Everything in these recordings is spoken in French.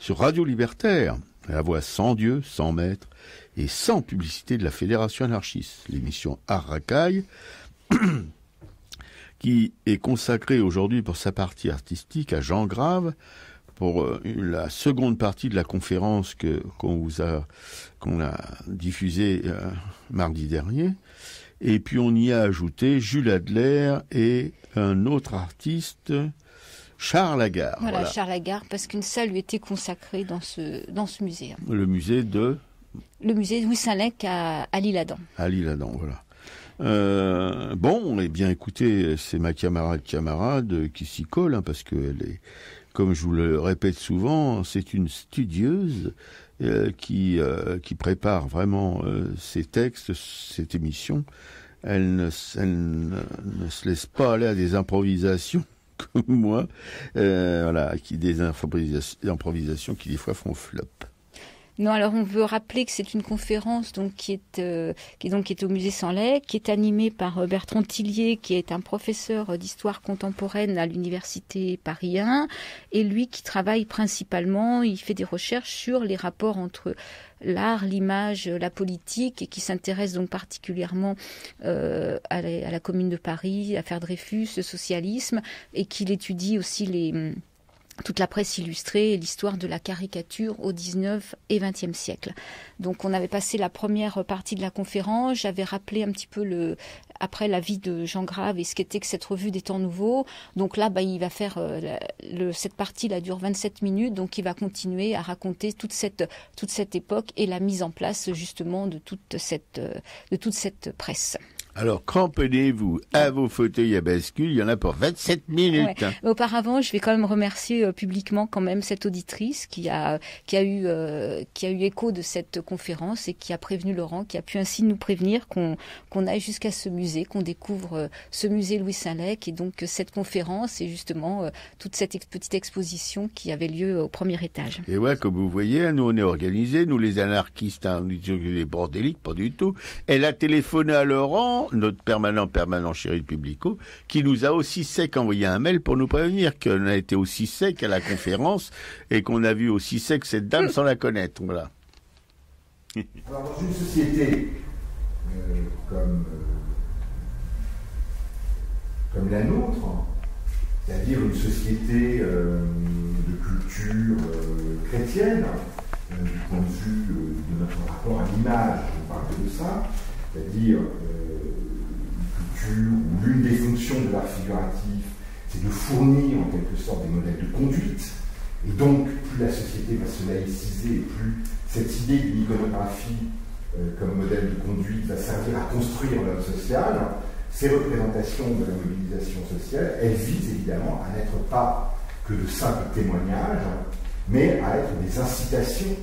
sur Radio Libertaire, la voix sans Dieu, sans maître et sans publicité de la Fédération anarchiste. L'émission Art Racaille, qui est consacrée aujourd'hui pour sa partie artistique à Jean Grave, pour la seconde partie de la conférence qu'on a diffusée mardi dernier. Et puis on y a ajouté Jules Adler et un autre artiste, Charles Lagarde. Voilà, Charles Lagarde, parce qu'une salle lui était consacrée dans ce musée. Le musée Louis Saint-Lec à l'Isle-Adam. À l'Isle-Adam, voilà. Bon, eh bien écoutez, c'est ma camarade qui s'y colle, parce qu'elle est, comme je vous le répète souvent, c'est une studieuse qui prépare vraiment ses textes, cette émission. Elle ne se laisse pas aller à des improvisations comme moi, voilà, des improvisations qui des fois font flop. Non, alors on veut rappeler que c'est une conférence donc qui est au musée Saint-Lec, qui est animée par Bertrand Tillier, qui est un professeur d'histoire contemporaine à l'université Paris 1, et lui qui travaille principalement, il fait des recherches sur les rapports entre l'art, l'image, la politique, et qui s'intéresse donc particulièrement à la Commune de Paris, à l'affaire Dreyfus, le socialisme, et qu'il étudie aussi toute la presse illustrée et l'histoire de la caricature au 19 et 20e siècle. Donc on avait passé la première partie de la conférence, j'avais rappelé un petit peu après la vie de Jean Grave et ce qu'était que cette revue des temps nouveaux. Donc là, il va faire cette partie-là dure 27 minutes, donc il va continuer à raconter toute cette époque et la mise en place justement de toute cette presse. Alors, cramponnez-vous à vos fauteuils à bascule, il y en a pour 27 minutes. Ouais. Auparavant, je vais quand même remercier publiquement quand même cette auditrice qui a eu écho de cette conférence et qui a prévenu Laurent, qui a pu ainsi nous prévenir qu'on aille jusqu'à ce musée, qu'on découvre ce musée Louis Saint-Lec et donc cette conférence et justement toute cette petite exposition qui avait lieu au premier étage. Et ouais, comme vous voyez, nous on est organisés, nous les anarchistes, nous disons que les bordéliques, pas du tout. Elle a téléphoné à Laurent, notre permanent chéri Publico, qui nous a aussi sec envoyé un mail pour nous prévenir qu'on a été aussi sec à la conférence et qu'on a vu aussi sec cette dame sans la connaître. Voilà. Alors, dans une société comme la nôtre, c'est-à-dire une société de culture chrétienne, du point de vue de notre rapport à l'image, on parle de ça, c'est-à-dire où l'une des fonctions de l'art figuratif, c'est de fournir en quelque sorte des modèles de conduite, et donc plus la société va se laïciser, plus cette idée d'une iconographie comme modèle de conduite va servir à construire l'homme social. Ces représentations de la mobilisation sociale, elles visent évidemment à n'être pas que de simples témoignages, mais à être des incitations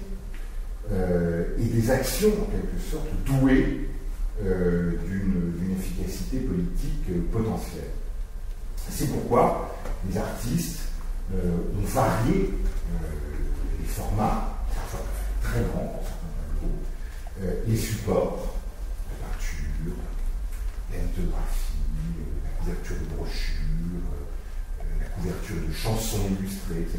et des actions en quelque sorte douées d'une efficacité politique potentielle. C'est pourquoi les artistes ont varié les formats, parfois très grands pour certains tableaux, les supports, la peinture, la lithographie, la couverture de brochures, la couverture de chansons illustrées, etc.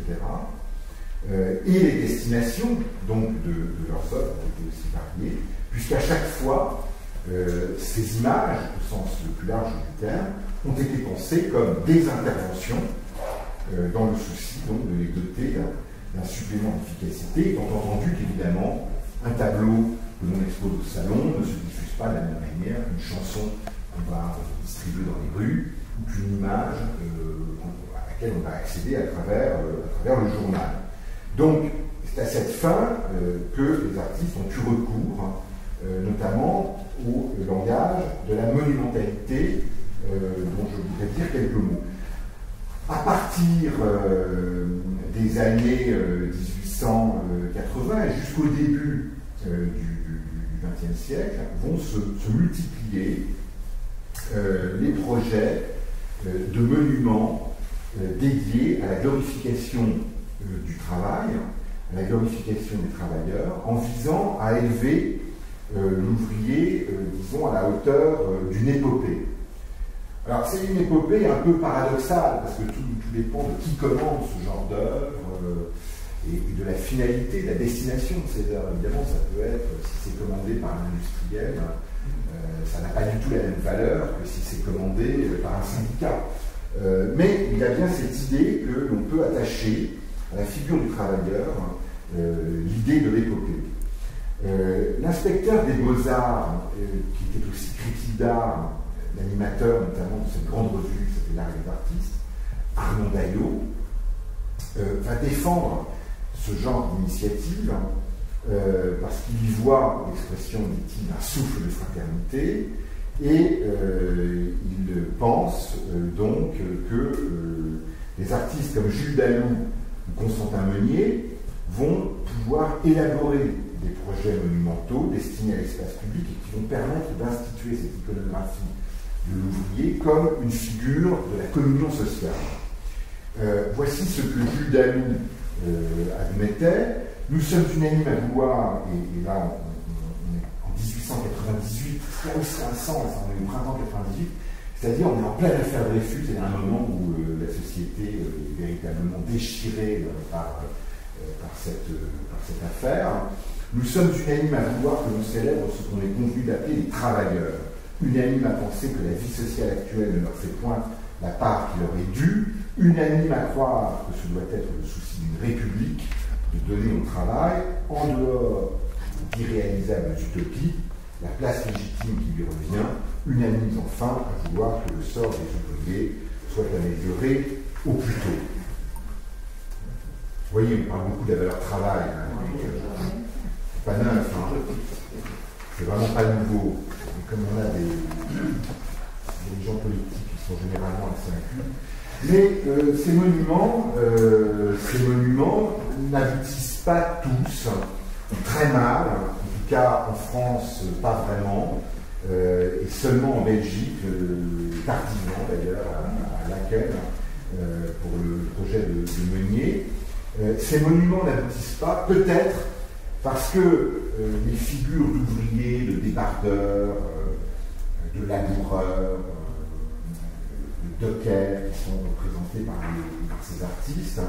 Et les destinations donc de leurs œuvres ont été aussi variées, puisqu'à chaque fois ces images, au sens le plus large du terme, ont été pensées comme des interventions dans le souci donc de les doter d'un supplément d'efficacité, étant entendu qu'évidemment un tableau que l'on expose au salon ne se diffuse pas de la même manière qu'une chanson qu'on va distribuer dans les rues ou qu'une image à laquelle on va accéder à travers le journal. Donc c'est à cette fin que les artistes ont eu recours notamment au langage de la monumentalité, dont je voudrais dire quelques mots. À partir des années 1880 et jusqu'au début du XXe siècle, vont se multiplier les projets de monuments dédiés à la glorification du travail, à la glorification des travailleurs, en visant à élever l'ouvrier, disons, à la hauteur d'une épopée. Alors c'est une épopée un peu paradoxale, parce que tout dépend de qui commande ce genre d'œuvre. et de la finalité, de la destination de ces œuvres. Évidemment, ça peut être, si c'est commandé par un industriel, ça n'a pas du tout la même valeur que si c'est commandé par un syndicat. Mais il y a bien cette idée que l'on peut attacher à la figure du travailleur l'idée de l'épopée. L'inspecteur des Beaux-Arts, qui était aussi critique d'art, l'animateur notamment de cette grande revue qui s'appelle L'Art et les artistes, Armand Daillot, va défendre ce genre d'initiative parce qu'il y voit, l'expression dit-il, un souffle de fraternité, et il pense donc que les artistes comme Jules Dalou ou Constantin Meunier vont pouvoir élaborer des projets monumentaux destinés à l'espace public et qui vont permettre d'instituer cette iconographie de l'ouvrier comme une figure de la communion sociale. Voici ce que Jules Dalou admettait. Nous sommes unanimes à vouloir, et là on est en 1898, là aussi un sens, on est au printemps 98, c'est-à-dire on est en pleine affaire Dreyfus, c'est un moment où la société est véritablement déchirée par cette affaire. Nous sommes unanimes à vouloir que l'on célèbre ce qu'on est convenu d'appeler les travailleurs, unanimes à penser que la vie sociale actuelle ne leur fait point la part qui leur est due, unanime à croire que ce doit être le souci d'une république de donner au travail, en dehors d'irréalisables utopies, la place légitime qui lui revient, unanime enfin à vouloir que le sort des ouvriers soit amélioré au plus tôt. Vous voyez, on parle beaucoup de la valeur travail, c'est pas neuf, c'est vraiment pas nouveau. Et comme on a des gens politiques qui sont généralement assez incultes, mais ces monuments n'aboutissent pas tous, très mal, en tout cas en France, pas vraiment, et seulement en Belgique, tardivement d'ailleurs, à laquelle, pour le projet de Meunier. Ces monuments n'aboutissent pas, peut-être parce que les figures d'ouvriers, de débardeurs, de laboureurs, de dockers qui sont représentés par ces artistes,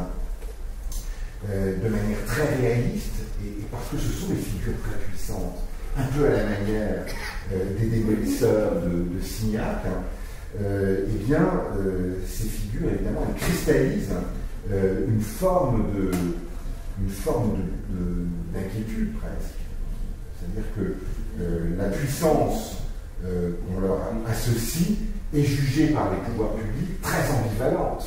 de manière très réaliste, et parce que ce sont des figures très puissantes, un peu à la manière des démolisseurs de Signac, eh bien, ces figures, évidemment, elles cristallisent une forme d'inquiétude presque. C'est-à-dire que la puissance qu'on leur associe est jugée par les pouvoirs publics très ambivalente.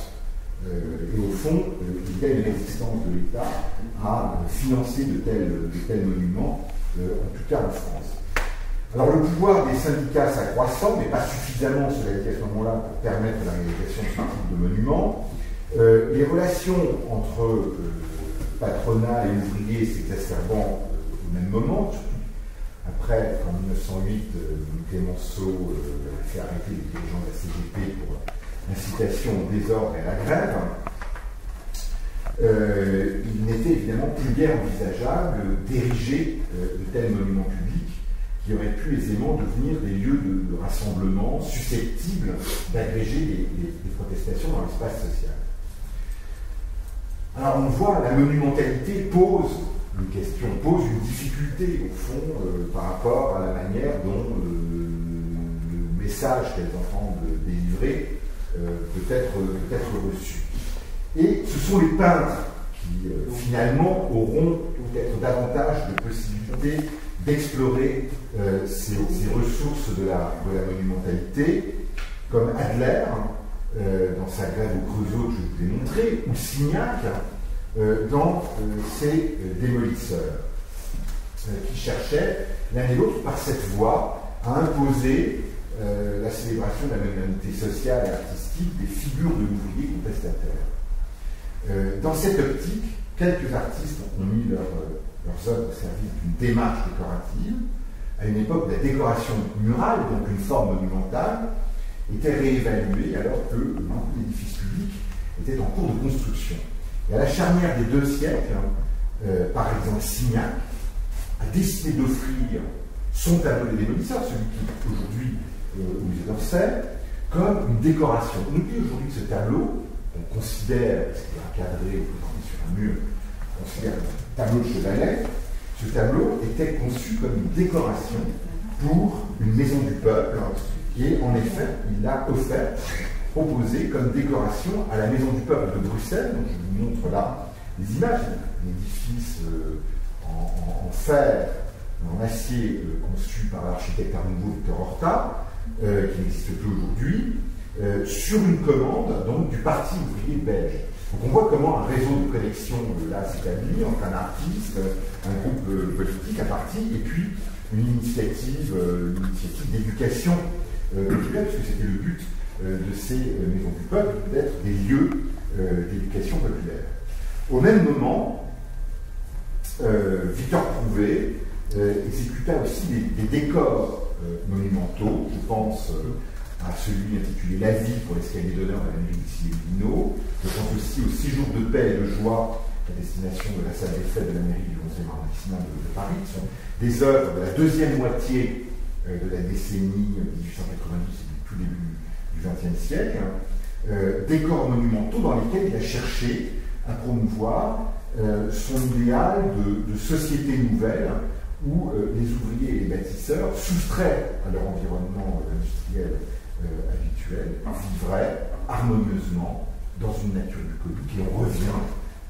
Et au fond, il y a une résistance de l'État à financer de tels monuments, en tout cas en France. Alors le pouvoir des syndicats s'accroissant, mais pas suffisamment, cela dit à ce moment-là, pour permettre la réalisation de ce type de monuments, les relations entre patronat et ouvriers s'exacerbant au même moment, après qu'en 1908, Clémenceau a fait arrêter les dirigeants de la CGT pour incitation au désordre et à la grève, il n'était évidemment plus guère envisageable d'ériger de tels monuments publics qui auraient pu aisément devenir des lieux de rassemblement susceptibles d'agréger des protestations dans l'espace social. Alors on voit, la monumentalité pose une question, pose une difficulté au fond par rapport à la manière dont le message qu'elles entendent délivrer peut être reçu. Et ce sont les peintres qui finalement auront peut-être davantage de possibilités d'explorer ces ressources de la monumentalité, comme Adler, dans sa grève au Creusot que je vous ai montré, ou Signac dans ses démolisseurs, qui cherchaient l'un et l'autre par cette voie à imposer la célébration de la modernité sociale et artistique des figures de l'ouvrier contestataire. Dans cette optique, quelques artistes ont mis leurs œuvres au service d'une démarche décorative, à une époque où la décoration murale, donc une forme monumentale, était réévaluée alors que beaucoup d'édifices publics étaient en cours de construction. Et à la charnière des deux siècles, par exemple Signac a décidé d'offrir son tableau des démolisseurs, celui qui aujourd'hui au musée d'Orsay, comme une décoration. On oublie aujourd'hui que ce tableau, on considère, parce qu'il est encadré ou présenté sur un mur, considère un tableau de chevalet. Ce tableau était conçu comme une décoration pour une maison du peuple, et en effet, il l'a offert, proposé comme décoration à la maison du peuple de Bruxelles. Donc je vous montre là les images, un édifice en fer, en acier, conçu par l'architecte art nouveau Victor Horta, qui n'existe plus aujourd'hui, sur une commande donc, du Parti ouvrier belge. Donc on voit comment un réseau de connexion là s'établit entre un artiste, un groupe politique, un parti, et puis une initiative d'éducation populaire, puisque c'était le but de ces maisons du peuple, d'être des lieux d'éducation populaire. Au même moment, Victor Prouvé exécuta aussi des décors monumentaux. Je pense à celui intitulé La vie pour l'escalier d'honneur à la mairie de Sillé-Guillemot. Je pense aussi au 6 jours de paix et de joie à destination de la salle des fêtes de la mairie du 11e arrondissement de Paris. Ce sont des œuvres de la deuxième moitié de la décennie 1890 et du tout début du XXe siècle. Décors monumentaux dans lesquels il a cherché à promouvoir son idéal de société nouvelle où les ouvriers et les bâtisseurs, soustraits à leur environnement industriel habituel, vivraient harmonieusement dans une nature bucolique. Et on revient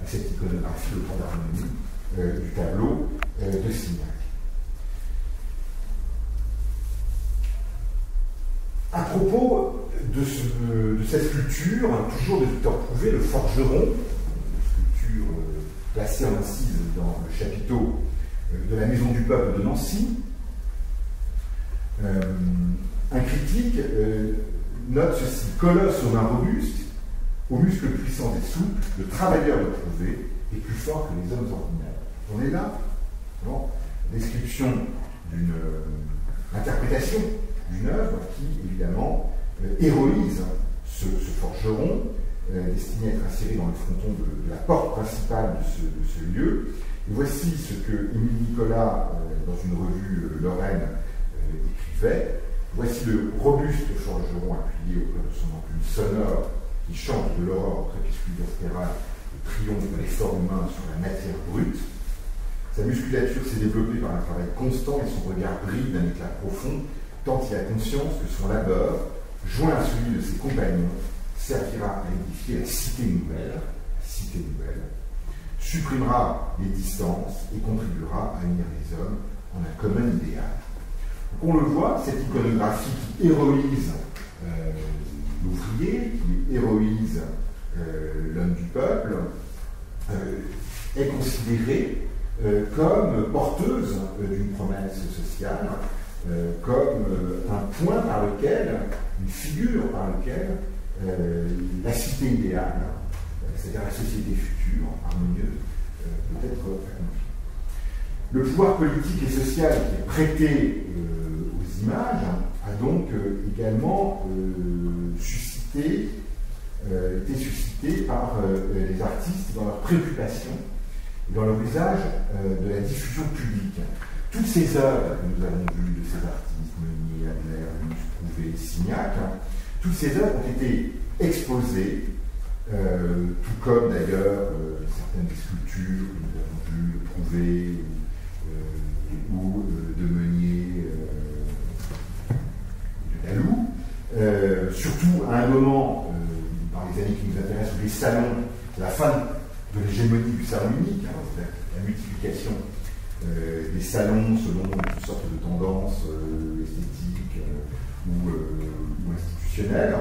à cette iconographie, le temps d'harmonie du tableau de Signac. À propos de cette sculpture, toujours de Victor Prouvé, le forgeron, une sculpture placée en incise dans le chapiteau de la Maison du Peuple de Nancy, un critique note ceci: colosse aux mains robustes, aux muscles puissants et souples, le travailleur de Prouvé est plus fort que les hommes ordinaires. On est là, non? Description d'une interprétation d'une œuvre qui, évidemment, héroïse ce forgeron, destiné à être inséré dans le fronton de la porte principale de ce lieu. Et voici ce que Émile Nicolas, dans une revue Lorraine, écrivait. Voici le robuste forgeron appuyé auprès de son enclume sonore qui chante de l'aurore au crépuscule austral et triomphe de l'effort humain sur la matière brute. Sa musculature s'est développée par un travail constant et son regard brille d'un éclat profond, tant il a conscience que son labeur, joint à celui de ses compagnons, servira à édifier la cité nouvelle, supprimera les distances et contribuera à unir les hommes en un commun idéal. Donc on le voit, cette iconographie qui héroïse l'ouvrier, qui héroïse l'homme du peuple, est considérée comme porteuse d'une promesse sociale, comme un point par lequel, une figure par laquelle la cité idéale, c'est-à-dire la société future, harmonieuse, peut être accomplie. Le pouvoir politique et social qui est prêté aux images a donc également été suscité par les artistes dans leur préoccupation et dans leur usage de la diffusion publique. Toutes ces œuvres que nous avons vues de ces artistes, Meunier, Adler, Prouvé, Signac, toutes ces œuvres ont été exposées, tout comme d'ailleurs certaines des sculptures que nous avons vues, Prouvé ou de Meunier et de Laloux. Surtout à un moment, dans les années qui nous intéressent, où les salons, c'est la fin de l'hégémonie du salon unique, la multiplication des salons selon toutes sortes de tendances esthétiques ou institutionnelles,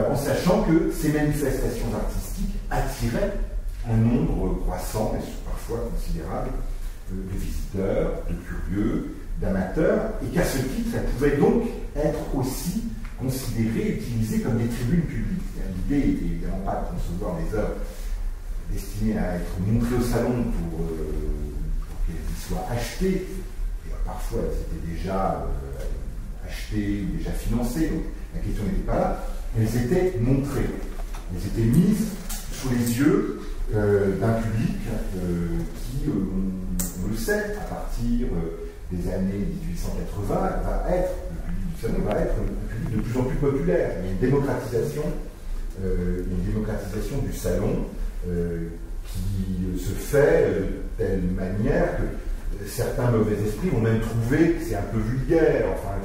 en sachant que ces manifestations artistiques attiraient un nombre croissant et parfois considérable de visiteurs, de curieux, d'amateurs, et qu'à ce titre, elles pouvaient donc être aussi considérées, utilisées comme des tribunes publiques. L'idée n'était évidemment pas de concevoir des œuvres destinées à être montrées au salon pour qu'elles soient achetées. Et parfois, elles étaient déjà achetées, déjà financées, donc la question n'était pas là. Elles étaient montrées, elles étaient mises sous les yeux d'un public qui, on le sait, à partir des années 1880, va être, le public du salon va être un public de plus en plus populaire. Il y a une démocratisation du salon qui se fait de telle manière que certains mauvais esprits ont même trouvé que c'est un peu vulgaire, enfin,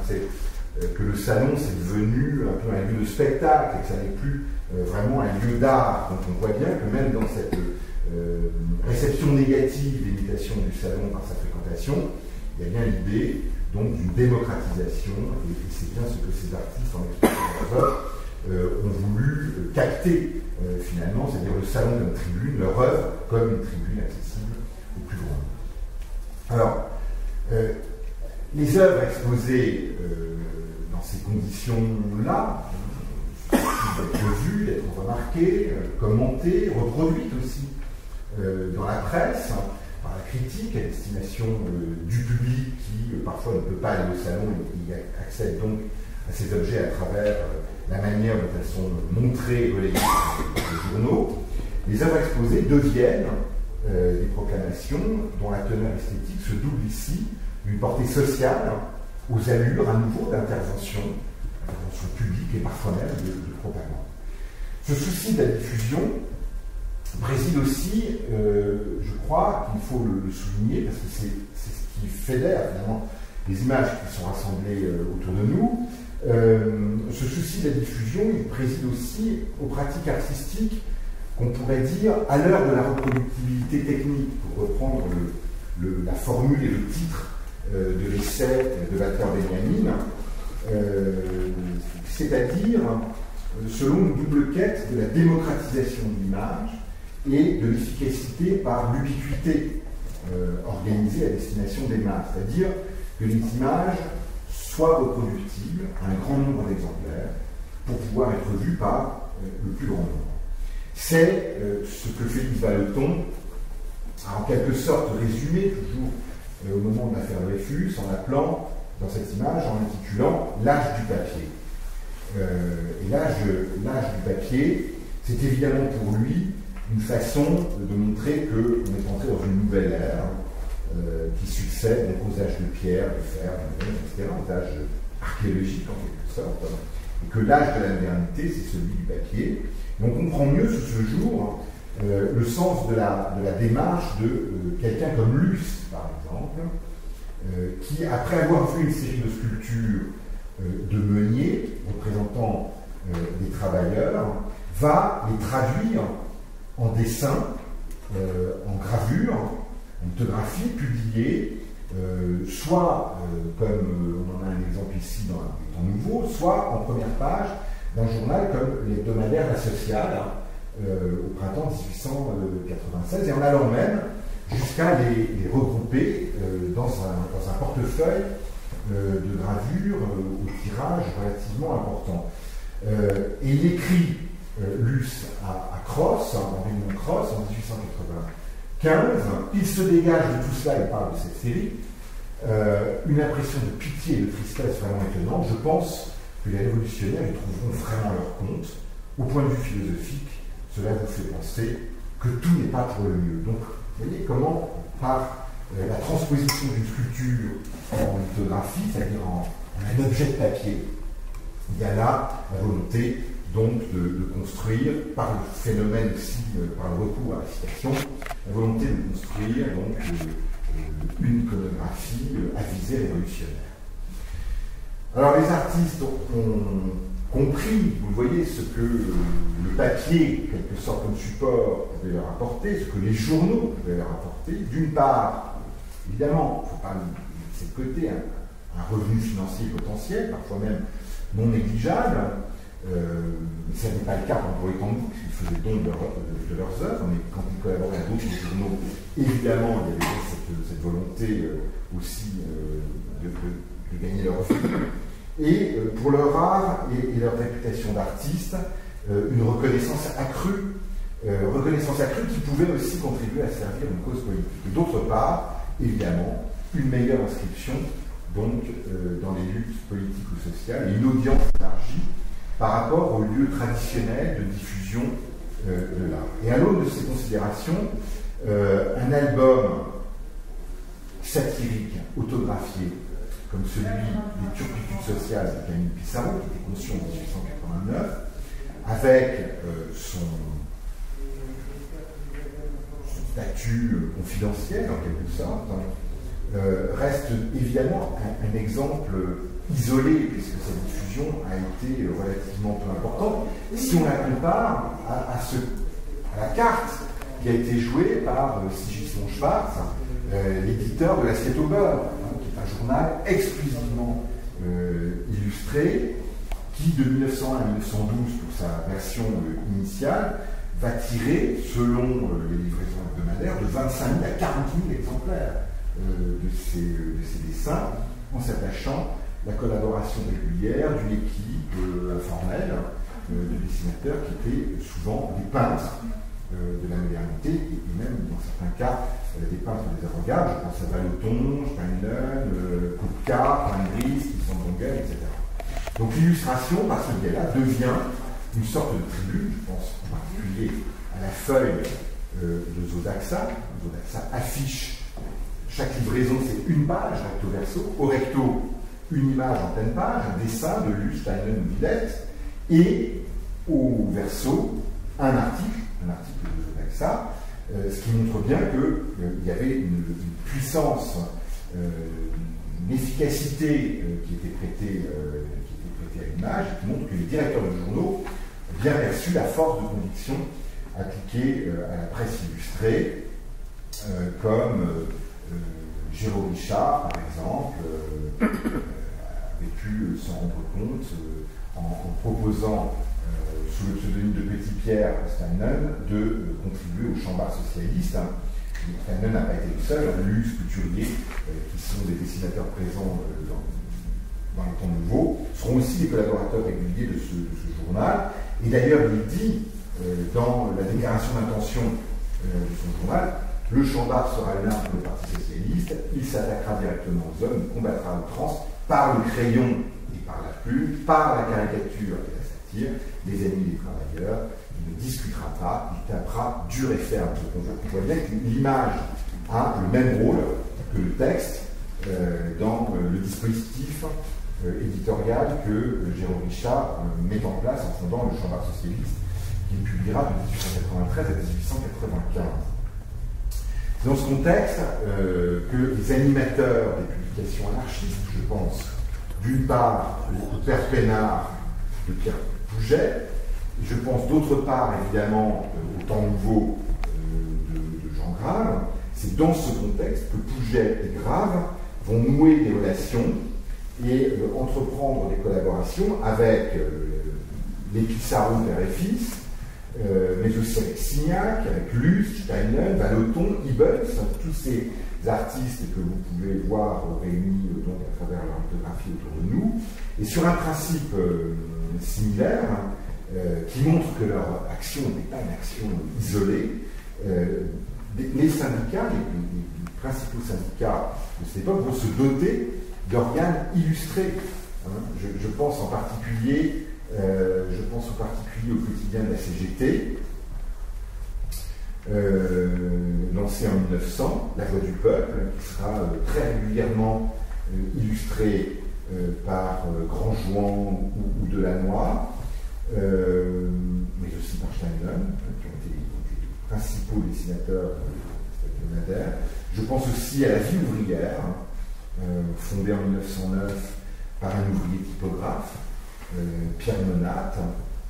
que le salon c'est devenu un peu un lieu de spectacle et que ça n'est plus vraiment un lieu d'art. Donc on voit bien que même dans cette réception négative des limitations du salon par sa fréquentation, il y a bien l'idée donc d'une démocratisation, et c'est bien ce que ces artistes en expression de leur œuvre ont voulu capter finalement, c'est-à-dire le salon comme tribune, leur œuvre comme une tribune accessible au plus grand nombre. Alors, les œuvres exposées dans ces conditions-là, d'être vues, d'être remarquées, commentées, reproduites aussi dans la presse, par la critique, à destination du public qui parfois ne peut pas aller au salon et qui accède donc à ces objets à travers la manière dont elles sont montrées et relayées dans les journaux. Les œuvres exposées deviennent des proclamations dont la teneur esthétique se double ici d'une portée sociale aux allures à nouveau d'intervention publique et parfois même de propagande. Ce souci de la diffusion préside aussi, je crois qu'il faut le souligner, parce que c'est ce qui fédère finalement les images qui sont rassemblées autour de nous. Ce souci de la diffusion, il préside aussi aux pratiques artistiques qu'on pourrait dire à l'heure de la reproductibilité technique, pour reprendre la formule et le titre de l'essai de Walter Benjamin, c'est-à-dire selon une double quête de la démocratisation de l'image et de l'efficacité par l'ubiquité organisée à destination des masses, c'est-à-dire que les images soient reproductibles à un grand nombre d'exemplaires pour pouvoir être vues par le plus grand nombre. C'est ce que Félix Vallotton a en quelque sorte résumé toujours au moment de l'affaire Dreyfus en appelant dans cette image, en l'intitulant l'âge du papier. Et l'âge du papier, c'est évidemment pour lui une façon de montrer qu'on est entré dans une nouvelle ère qui succède donc aux âges de pierre, de fer, etc., aux âges archéologiques en quelque sorte, et que l'âge de la modernité, c'est celui du papier. Et on comprend mieux sous ce jour le sens de la démarche de quelqu'un comme Luce, par exemple, qui, après avoir vu une série de sculptures de meuniers représentant des travailleurs, va les traduire en dessin, en gravure, en lithographie, publiée, soit, comme on en a un exemple ici dans les temps nouveaux, soit en première page d'un journal comme l'hebdomadaire La Sociale, au printemps 1896, et en allant même jusqu'à les regrouper dans un portefeuille de gravure au tirage relativement important. Et il écrit, Luce, à Cross, en Raymond Cross, en 1895, il se dégage de tout cela, il parle de cette série, une impression de pitié et de tristesse vraiment étonnante. Je pense que les révolutionnaires y trouveront vraiment leur compte. Au point de vue philosophique, cela vous fait penser que tout n'est pas pour le mieux. Donc, vous voyez comment, par la transposition d'une sculpture en lithographie, c'est-à-dire en un objet de papier, il y a là la volonté donc de construire, par le phénomène aussi, par le recours à la citation, la volonté de construire donc une iconographie à visée révolutionnaire. Alors les artistes ont compris, vous voyez, ce que le papier, quelque sorte comme support, pouvait leur apporter, ce que les journaux pouvaient leur apporter. D'une part, évidemment, il ne faut pas laisser de côté un revenu financier potentiel, parfois même non négligeable. Ça n'est pas le cas pour les Cambouc, ils faisaient don de leurs œuvres, mais quand ils collaboraient à d'autres journaux, évidemment, il y avait cette volonté aussi de gagner leur vie. Et pour leur art et leur réputation d'artiste, une reconnaissance accrue qui pouvait aussi contribuer à servir une cause politique. Et d'autre part, évidemment, une meilleure inscription donc dans les luttes politiques ou sociales et une audience élargie par rapport aux lieux traditionnels de diffusion de l'art. Et à l'aune de ces considérations, un album satirique, autographié, comme celui des turpitudes sociales de Camille Pissarro, qui était conçu en 1889, avec confidentielle en quelque sorte, reste évidemment un exemple isolé, puisque sa diffusion a été relativement peu importante, si on la compare à la carte qui a été jouée par Sigismond Schwartz, l'éditeur de l'Assiette au beurre, qui est un journal exclusivement illustré, qui de 1901 à 1912, pour sa version initiale, va tirer, selon les livraisons hebdomadaires, de 25 000 à 40 000 exemplaires de ces dessins, en s'attachant la collaboration régulière d'une équipe informelle de dessinateurs qui étaient souvent des peintres de la modernité, et même dans certains cas des peintres des avant-gardes. Je pense à Vallotton, Steinlen, Kupka, Ingris, Sandonguel, etc. Donc l'illustration, par ce biais-là, devient une sorte de tribune, je pense en particulier à la feuille de Zodaxa. Zodaxa affiche chaque livraison, c'est une page, recto verso. Au recto, une image en pleine page, un dessin de Luce, Steinlen ou Villette, et au verso, un article de Zodaxa, ce qui montre bien qu'il y avait une puissance, une efficacité qui était prêtée à l'image, qui montre que les directeurs de journaux ont bien perçu la force de conviction appliquée à la presse illustrée, comme Jérôme Richard, par exemple, avait pu s'en rendre compte en proposant, sous le pseudonyme de Petit Pierre Steinlen, de contribuer au Chambard socialiste. Steinlen n'a pas été le seul, Luce, Couturier, qui sont des dessinateurs présents dans le Temps Nouveau, seront aussi des collaborateurs réguliers de ce journal. Et d'ailleurs, il dit dans la déclaration d'intention de son journal, le Chambard sera l'un pour le Parti socialiste, il s'attaquera directement aux hommes, il combattra à outrance par le crayon et par la plume, par la caricature et la satire, les ennemis des travailleurs. Il ne discutera pas, il tapera dur et ferme. On voit bien que l'image a le même rôle que le texte dans le dispositif éditorial que Jérôme Richard met en place en fondant le Chambard socialiste, qu'il publiera de 1893 à 1895. C'est dans ce contexte que les animateurs des publications anarchistes, je pense, d'une part au Père Pénard de Pierre Pouget, et je pense d'autre part évidemment au Temps Nouveau de Jean Grave. C'est dans ce contexte que Pouget et Grave vont nouer des relations et entreprendre des collaborations avec les Pissarro, père et fils, mais aussi avec Signac, avec Luce, Steinlen, Vallotton, Ibels, tous ces artistes que vous pouvez voir réunis donc à travers leur lithographie autour de nous, et sur un principe similaire qui montre que leur action n'est pas une action isolée. Les syndicats, les principaux syndicats de cette époque vont se doter d'organes illustrés. Je pense en particulier au quotidien de la CGT, lancé en 1900, La Voix du Peuple, qui sera très régulièrement illustré par Grandjouan ou Delannoy, mais aussi par Steinlen, qui ont été les principaux dessinateurs hebdomadaires. Je pense aussi à La Vie ouvrière, fondée en 1909 par un ouvrier typographe, Pierre Monat,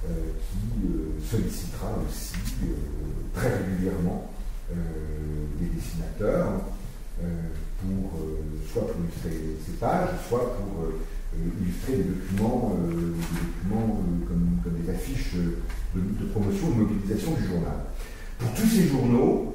qui sollicitera aussi très régulièrement des dessinateurs soit pour illustrer ces pages, soit pour illustrer des documents comme des affiches de promotion ou de mobilisation du journal. Pour tous ces journaux,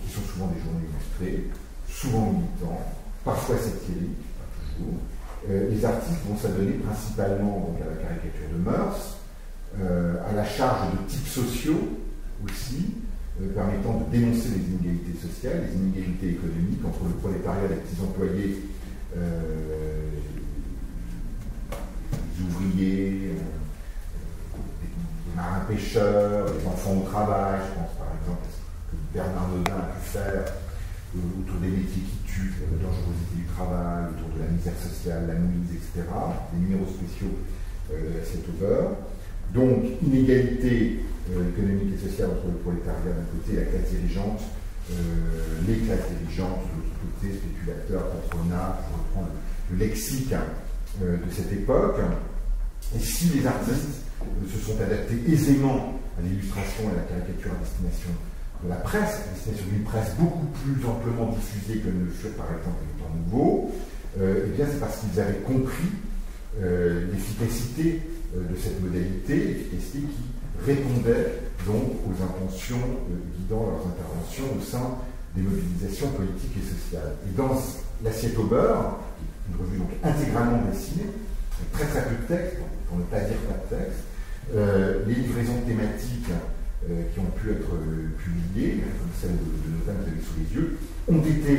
qui sont souvent des journaux illustrés, souvent militants, parfois satiriques, pas toujours, les artistes vont s'adonner principalement donc, à la caricature de mœurs, à la charge de types sociaux aussi, permettant de dénoncer les inégalités sociales, les inégalités économiques entre le prolétariat, les petits employés, les ouvriers, les marins pêcheurs, les enfants au travail. Je pense par exemple à ce que Bernard Nodin a pu faire autour des métiers qui tuent, la dangerosité du travail, autour de la misère sociale, la mise, etc. Des numéros spéciaux de l'Assiette au beurre. Donc, inégalité économique et sociale entre le prolétariat d'un côté et la classe dirigeante les classes dirigeantes, de l'autre côté, spéculateurs, patronat, pour reprendre le lexique de cette époque. Et si les artistes se sont adaptés aisément à l'illustration et à la caricature à destination de la presse, à destination d'une presse beaucoup plus amplement diffusée que ne le furent par exemple les temps nouveaux, eh bien c'est parce qu'ils avaient compris l'efficacité de cette modalité, l'efficacité qui répondait donc aux intentions guidant leurs interventions au sein des mobilisations politiques et sociales. Et dans L'Assiette au beurre, une revue donc intégralement dessinée, très très peu de texte, pour ne pas dire pas de texte, les livraisons thématiques qui ont pu être publiées, comme celle de Nodin que vous avez sous les yeux, ont été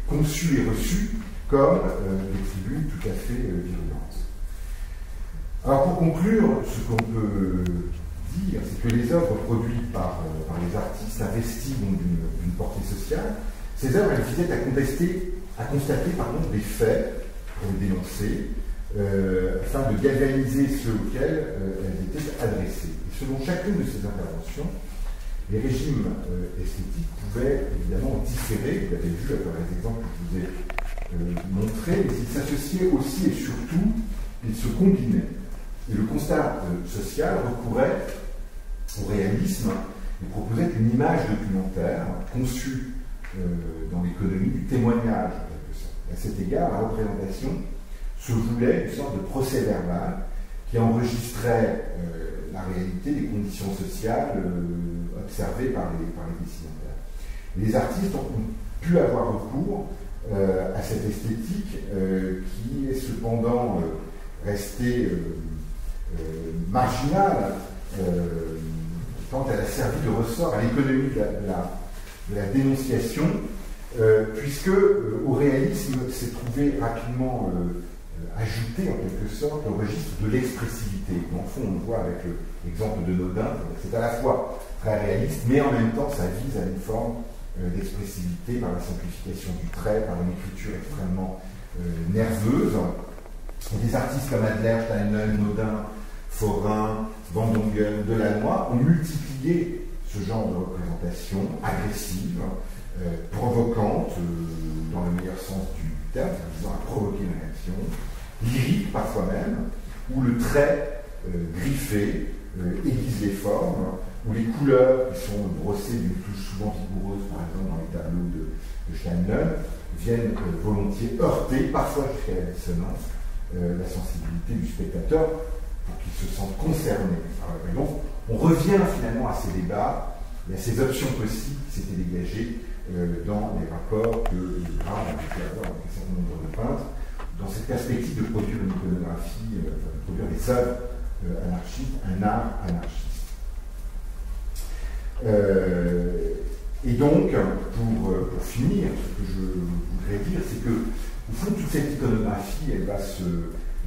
conçues et reçues comme des tribunes tout à fait virulentes. Alors pour conclure, ce qu'on peut dire, c'est que les œuvres produites par les artistes investis d'une portée sociale, ces œuvres, elles visaient à constater des faits pour les dénoncer, afin de galvaniser ceux auxquels elles étaient adressées. Et selon chacune de ces interventions, les régimes esthétiques pouvaient évidemment différer, vous l'avez vu à travers les exemples que je vous ai montrés, mais ils s'associaient aussi et surtout, ils se combinaient. Et le constat social recourait au réalisme et proposait une image documentaire conçue dans l'économie du témoignage, en quelque sorte. À cet égard, la représentation se voulait une sorte de procès-verbal qui enregistrait la réalité des conditions sociales observées par les dessinateurs. Les artistes ont pu avoir recours à cette esthétique qui est cependant restée marginale tant elle a servi de ressort à l'économie de la dénonciation, puisque au réalisme s'est trouvé rapidement ajouté en quelque sorte le registre de l'expressivité. En fond, on le voit avec l'exemple de Nodin, c'est à la fois très réaliste, mais en même temps ça vise à une forme d'expressivité par la simplification du trait, par une écriture extrêmement nerveuse. Et des artistes comme Adler, Steinlen, Nodin, Forain, Van Dongen, Delannoy ont multiplié ce genre de représentation agressive, provocante, dans le meilleur sens du terme, visant à provoquer une réaction, lyrique parfois même, où le trait griffé aiguise les formes, où les couleurs qui sont brossées d'une touche souvent vigoureuse, par exemple dans les tableaux de Steinlen, viennent volontiers heurter, parfois jusqu'à la dissonance, la sensibilité du spectateur pour qu'il se sente concerné. Et donc, on revient finalement à ces débats et à ces options possibles qui s'étaient dégagées dans les rapports que Grave a pu avoir avec un certain nombre de peintres, dans cette perspective de produire une iconographie, de produire des œuvres anarchistes, un art anarchiste. Et donc, pour finir, ce que je voudrais dire, c'est que, au fond, toute cette iconographie,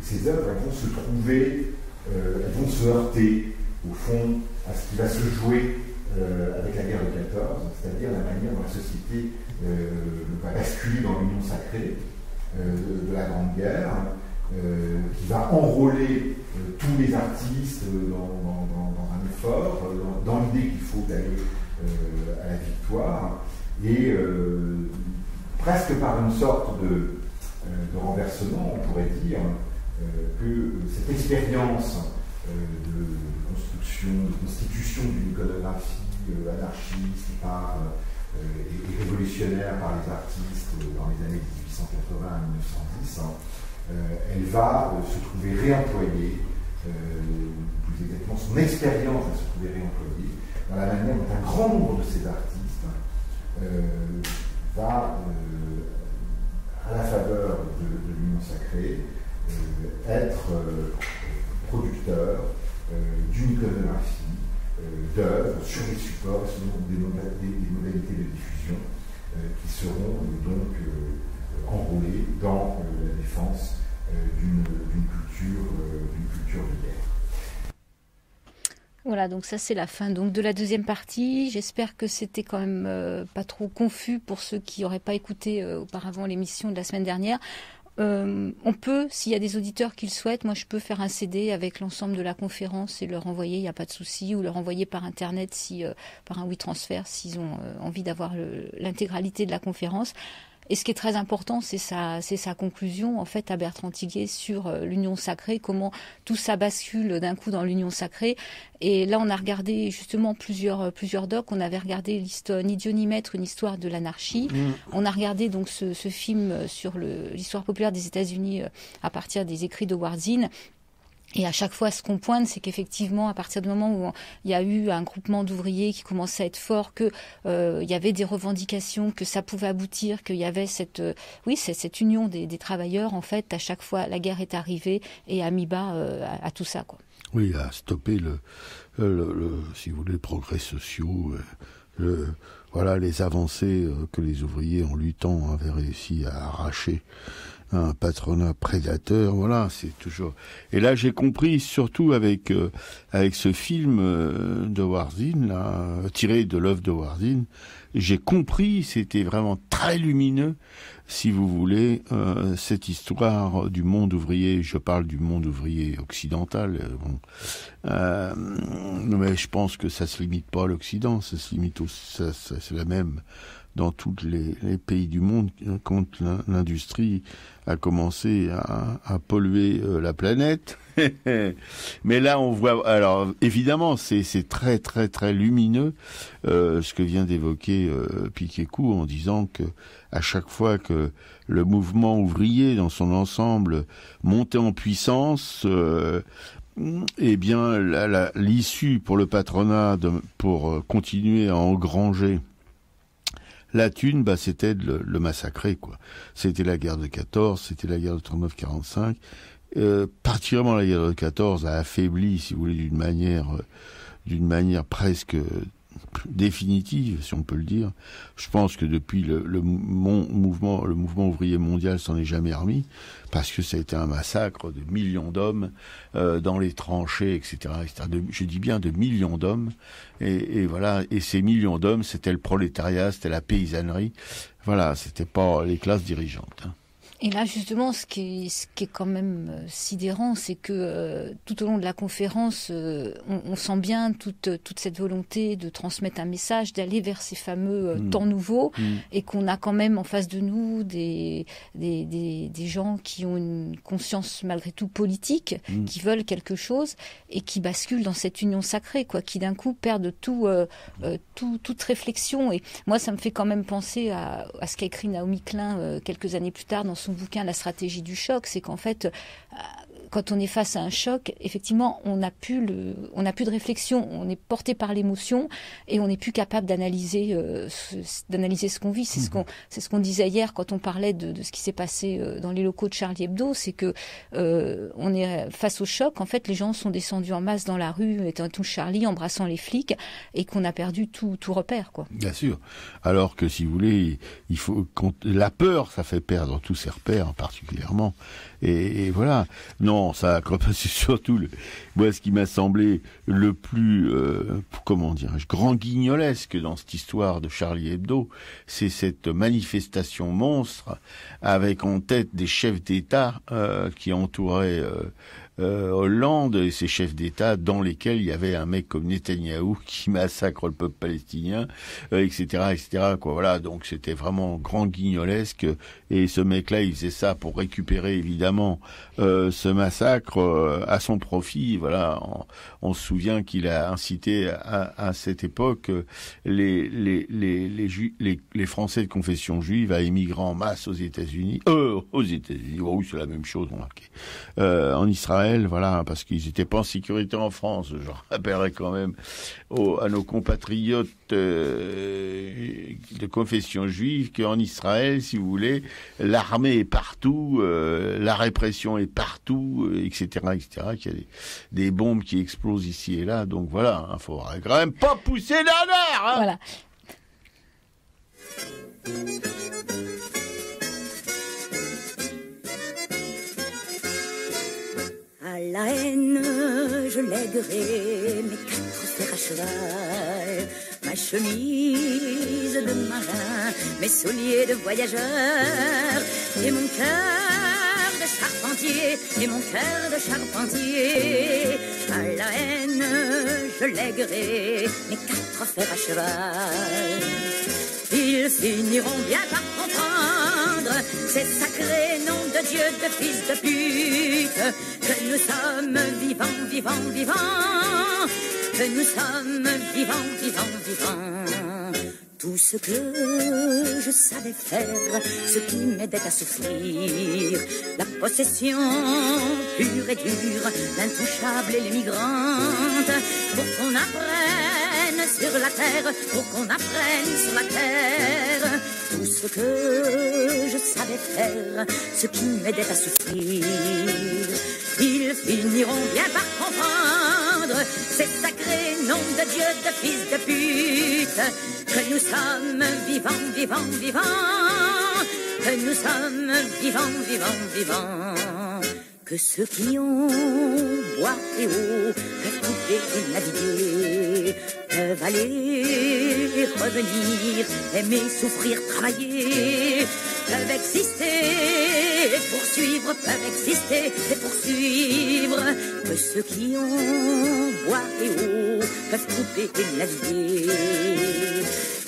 ces œuvres, elles vont se trouver, elles vont se heurter, au fond, à ce qui va se jouer avec la guerre de 14, c'est-à-dire la manière dont la société va basculer dans l'union sacrée de la Grande Guerre, qui va enrôler tous les artistes dans un effort, dans l'idée qu'il faut aller à la victoire, et presque par une sorte de renversement, on pourrait dire que cette expérience de constitution d'une iconographie anarchiste et révolutionnaire par les artistes dans les années 1880 à 1910, elle va se trouver réemployée, plus exactement son expérience va se trouver réemployée dans la manière dont un grand nombre de ces artistes va, à la faveur de l'union sacrée, être producteur d'une iconographie, d'œuvres sur les supports, selon des modalités de diffusion qui seront donc enrôlées dans la défense d'une culture de guerre. Voilà, donc ça c'est la fin donc de la deuxième partie. J'espère que c'était quand même pas trop confus pour ceux qui n'auraient pas écouté auparavant l'émission de la semaine dernière. on peut, s'il y a des auditeurs qui le souhaitent, moi je peux faire un CD avec l'ensemble de la conférence et leur envoyer, il n'y a pas de souci, ou leur envoyer par Internet, par un WeTransfer, s'ils ont envie d'avoir l'intégralité de la conférence. Et ce qui est très important, c'est sa conclusion, en fait, à Bertrand Tillier sur l'union sacrée, comment tout ça bascule d'un coup dans l'union sacrée. Et là, on a regardé justement plusieurs docs. On avait regardé Ni Dieu ni maître, une histoire de l'anarchie. On a regardé donc ce film sur l'histoire populaire des États-Unis à partir des écrits de Howard Zinn. Et à chaque fois, ce qu'on pointe, c'est qu'effectivement, à partir du moment où il y a eu un groupement d'ouvriers qui commençait à être fort, que il y avait des revendications, que ça pouvait aboutir, qu'il y avait cette union des travailleurs, en fait, à chaque fois, la guerre est arrivée et a mis bas à tout ça, quoi. Oui, à stopper si vous voulez, les progrès sociaux, les avancées que les ouvriers, en luttant, avaient réussi à arracher. Un patronat prédateur, voilà, c'est toujours. Et là, j'ai compris, surtout avec ce film de Howard Zinn, là, tiré de l'œuvre de Howard Zinn, j'ai compris, c'était vraiment très lumineux, si vous voulez, cette histoire du monde ouvrier. Je parle du monde ouvrier occidental. Mais je pense que ça se limite pas à l'Occident, ça se limite c'est la même dans tous les pays du monde quand l'industrie a commencé à polluer la planète. Mais là, on voit... Alors, évidemment, c'est très, très, très lumineux ce que vient d'évoquer Piquet-Coux en disant que à chaque fois que le mouvement ouvrier dans son ensemble montait en puissance... eh bien, l'issue pour le patronat pour continuer à engranger la thune, c'était de le massacrer, quoi. C'était la guerre de 14, c'était la guerre de 39-45. Particulièrement la guerre de 14 a affaibli, si vous voulez, d'une manière presque définitive, si on peut le dire. Je pense que depuis le mouvement ouvrier mondial s'en est jamais remis, parce que ça a été un massacre de millions d'hommes dans les tranchées, etc. Je dis bien de millions d'hommes, et voilà. Et ces millions d'hommes, c'était le prolétariat, c'était la paysannerie. Voilà, c'était pas les classes dirigeantes. Et là, justement, ce qui est quand même sidérant, c'est que tout au long de la conférence, on sent bien toute cette volonté de transmettre un message, d'aller vers ces fameux temps nouveaux, et qu'on a quand même en face de nous des gens qui ont une conscience malgré tout politique, qui veulent quelque chose et qui basculent dans cette union sacrée, quoi, qui d'un coup perdent toute réflexion. Et moi, ça me fait quand même penser à ce qu'a écrit Naomi Klein quelques années plus tard dans son bouquin La stratégie du choc. C'est qu'en fait, quand on est face à un choc, effectivement, on n'a plus de réflexion, on est porté par l'émotion et on n'est plus capable d'analyser ce qu'on vit. C'est ce qu'on disait hier quand on parlait de ce qui s'est passé dans les locaux de Charlie Hebdo, c'est que on est face au choc. En fait, les gens sont descendus en masse dans la rue, étant tout Charlie, embrassant les flics, et qu'on a perdu tout repère, quoi. Bien sûr. Alors que, si vous voulez, il faut la peur, ça fait perdre tous ses repères, particulièrement. Et voilà. Non, ça, c'est surtout moi, ce qui m'a semblé le plus, comment dirais-je, grand guignolesque dans cette histoire de Charlie Hebdo, c'est cette manifestation monstre avec en tête des chefs d'État qui entouraient Hollande et ses chefs d'État, dans lesquels il y avait un mec comme Netanyahou qui massacre le peuple palestinien, etc., quoi. Voilà, donc c'était vraiment grand guignolesque. Et ce mec-là, il faisait ça pour récupérer évidemment ce massacre à son profit. Voilà, on se souvient qu'il a incité à cette époque les Français de confession juive à émigrer en masse aux États-Unis. Oui, c'est la même chose, remarquez. En Israël. Voilà, parce qu'ils n'étaient pas en sécurité en France. Je rappellerai quand même à nos compatriotes de confession juive qu'en Israël, si vous voulez, l'armée est partout, la répression est partout, etc., qu'il y a des bombes qui explosent ici et là. Donc voilà, il ne faudra quand même pas pousser la nerf. Hein. Voilà. À la haine, je lèguerai mes 4 fers à cheval, ma chemise de marin, mes souliers de voyageur et mon cœur charpentier et mon cœur de charpentier. À la haine, je lèguerai mes 4 fers à cheval. Ils finiront bien par comprendre ces sacrés noms de Dieu, de fils de pute, que nous sommes vivants, vivants, vivants, que nous sommes vivants, vivants, vivants. Tout ce que je savais faire, ce qui m'aidait à souffrir, la possession pure et dure, l'intouchable et l'immigrante, pour qu'on apprenne sur la terre, pour qu'on apprenne sur la terre. Tout ce que je savais faire, ce qui m'aidait à souffrir, ils finiront bien par comprendre ces sacrés noms de Dieu, de fils de pute, que nous sommes vivants, vivants, vivants, que nous sommes vivants, vivants, vivants. Que ceux qui ont bois et eau peuvent couper et naviguer, peuvent aller et revenir, aimer, souffrir, travailler, peuvent exister et poursuivre, peuvent exister et poursuivre. Que ceux qui ont bois et eau peuvent couper et naviguer,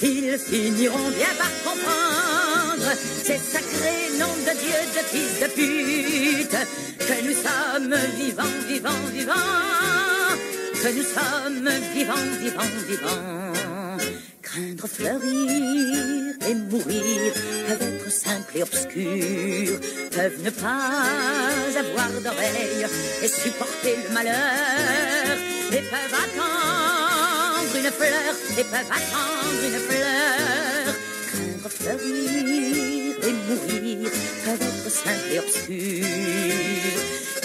ils finiront bien par comprendre ces sacrés noms de Dieu, de fils de pute, que nous sommes vivants, vivants, vivants, que nous sommes vivants, vivants, vivants. Craindre, fleurir et mourir peuvent être simples et obscurs, peuvent ne pas avoir d'oreilles et supporter le malheur, et peuvent attendre une fleur, et peuvent attendre une fleur. Craindre, fleurir et mourir peuvent être simples et obscurs,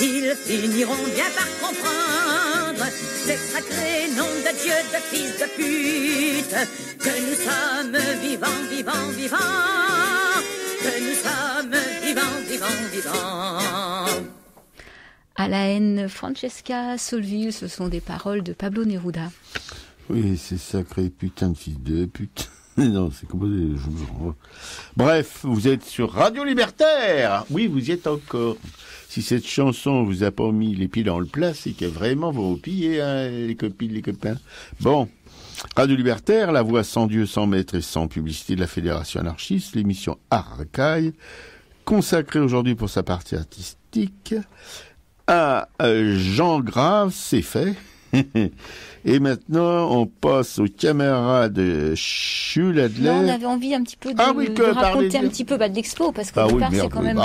ils finiront bien par comprendre ces sacrés noms de Dieu, de fils de pute, que nous sommes vivants, vivants, vivants, que nous sommes vivants, vivants, vivants. À la haine, Francesca Solville, ce sont des paroles de Pablo Neruda. Oui, c'est sacré putain de fils de pute. Non, c'est composé. Bref, vous êtes sur Radio Libertaire. Oui, vous y êtes encore. Si cette chanson vous a pas mis les pieds dans le plat, c'est que vraiment vous vous pillez, hein, les copines, les copains. Bon. Radio Libertaire, la voix sans Dieu, sans maître et sans publicité de la Fédération anarchiste, l'émission Arcaille, consacrée aujourd'hui pour sa partie artistique à Jean Grave, c'est fait. Et maintenant, on passe aux camarades Jules Adler. On avait envie un petit peu de raconter un petit peu de l'expo, parce qu'au départ, c'est quand même,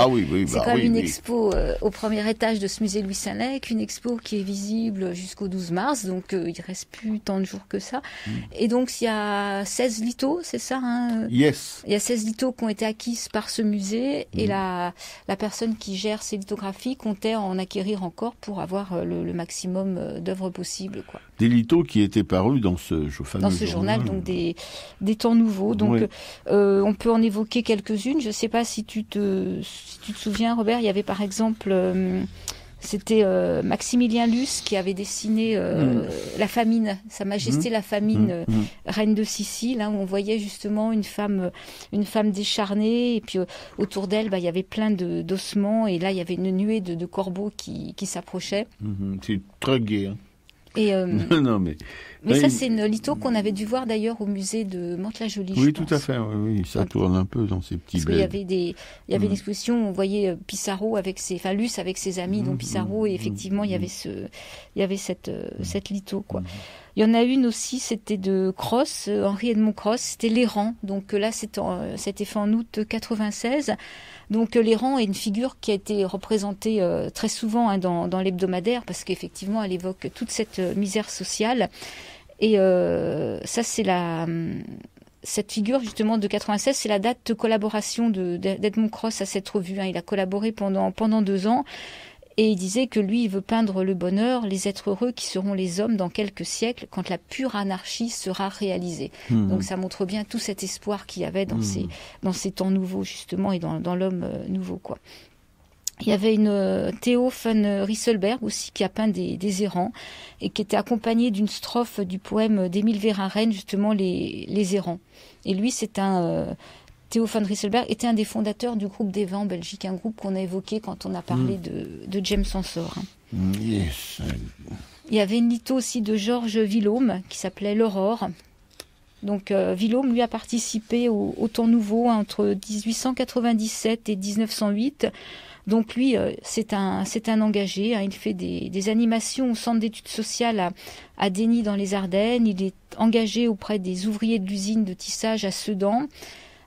une expo au premier étage de ce musée Louis Saint-Lec, une expo qui est visible jusqu'au 12 mars, donc il reste plus tant de jours que ça. Et donc, il y a 16 lithos, c'est ça, hein? Yes. Il y a 16 lithos qui ont été acquises par ce musée, et la personne qui gère ces lithographies comptait en acquérir encore pour avoir le maximum d'œuvres possibles, quoi. Des lithos qui étaient parus dans ce fameux journal, donc des temps nouveaux. Donc, oui. On peut en évoquer quelques-unes. Je ne sais pas si tu te souviens, Robert, il y avait par exemple, c'était Maximilien Luce qui avait dessiné la famine, Sa Majesté la famine, reine de Sicile, hein, où on voyait justement une femme décharnée, et puis autour d'elle, il y avait plein d'ossements, et là, il y avait une nuée de corbeaux qui s'approchaient. C'est très gai, hein. Et non, mais ça, c'est une litho qu'on avait dû voir d'ailleurs au musée de Mantes-la-Jolie. Oui, tout à fait. Oui, ça tourne un peu dans ces petits bleds. Parce qu'il y avait une exposition où on voyait Pissarro Luce avec ses amis, dont Pissarro, et effectivement, il y avait cette litho, quoi. Il y en a une aussi, c'était de Cross, Henri-Edmond Cross, c'était l'errant. Donc là, c'était fait en août 96. Donc l'errant est une figure qui a été représentée très souvent, hein, dans l'hebdomadaire, parce qu'effectivement, elle évoque toute cette misère sociale. Et ça, c'est cette figure justement de 96, c'est la date de collaboration d'Edmond Cross à cette revue, hein. Il a collaboré pendant 2 ans. Et il disait que lui, il veut peindre le bonheur, les êtres heureux qui seront les hommes dans quelques siècles, quand la pure anarchie sera réalisée. Donc ça montre bien tout cet espoir qu'il y avait dans ces temps nouveaux, justement, et dans l'homme nouveau, quoi. Il y avait une Theo van Rysselbergh aussi, qui a peint des errants, et qui était accompagnée d'une strophe du poème d'Émile Verhaeren, justement, les errants. Et lui, c'est un Theo van Rysselberghe était un des fondateurs du groupe des Vents en Belgique, un groupe qu'on a évoqué quand on a parlé de James Ensor. Yes. Il y avait une litho aussi de Georges Villaume qui s'appelait L'Aurore. Donc Villaume, lui, a participé au Temps Nouveau entre 1897 et 1908. Donc lui, c'est un engagé. Il fait des animations au centre d'études sociales à Dény dans les Ardennes. Il est engagé auprès des ouvriers de l'usine de tissage à Sedan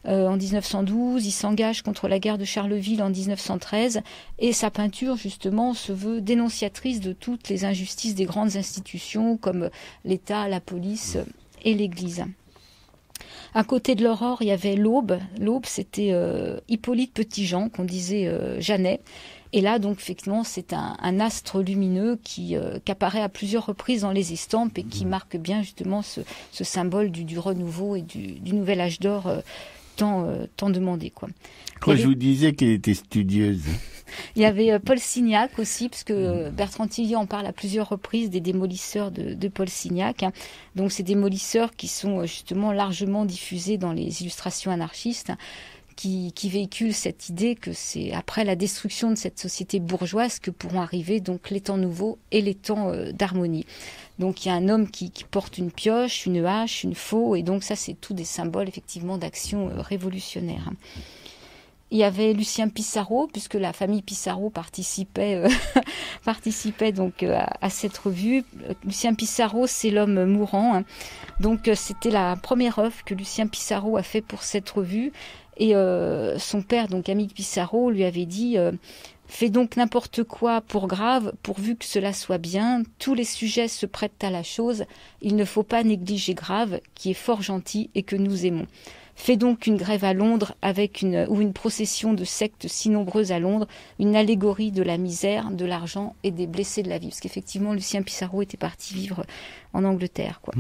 en 1912. Il s'engage contre la guerre de Charleville en 1913. Et sa peinture, justement, se veut dénonciatrice de toutes les injustices des grandes institutions comme l'État, la police et l'Église. À côté de l'Aurore, il y avait l'Aube. L'Aube, c'était Hippolyte Petitjean, qu'on disait Jeannet. Et là, donc, effectivement, c'est un astre lumineux qui apparaît à plusieurs reprises dans les estampes et qui marque bien, justement, ce symbole du renouveau et du nouvel âge d'or tant demandé, quoi. Moi, je vous disais qu'elle était studieuse. Il y avait Paul Signac aussi, parce que Bertrand Tillier en parle à plusieurs reprises des démolisseurs de Paul Signac. Donc, ces démolisseurs qui sont justement largement diffusés dans les illustrations anarchistes, qui véhiculent cette idée que c'est après la destruction de cette société bourgeoise que pourront arriver donc les temps nouveaux et les temps d'harmonie. Donc il y a un homme qui porte une pioche, une hache, une faux, et donc ça c'est tout des symboles effectivement d'action révolutionnaire. Il y avait Lucien Pissarro, puisque la famille Pissarro participait donc à cette revue. Lucien Pissarro, c'est l'homme mourant. Donc c'était la première œuvre que Lucien Pissarro a fait pour cette revue. Et son père, donc Camille Pissarro, lui avait dit fais donc n'importe quoi pour grave, pourvu que cela soit bien. Tous les sujets se prêtent à la chose. Il ne faut pas négliger grave, qui est fort gentil et que nous aimons. Fais donc une grève à Londres ou une procession de sectes si nombreuses à Londres, une allégorie de la misère, de l'argent et des blessés de la vie. Parce qu'effectivement, Lucien Pissarro était parti vivre en Angleterre, quoi.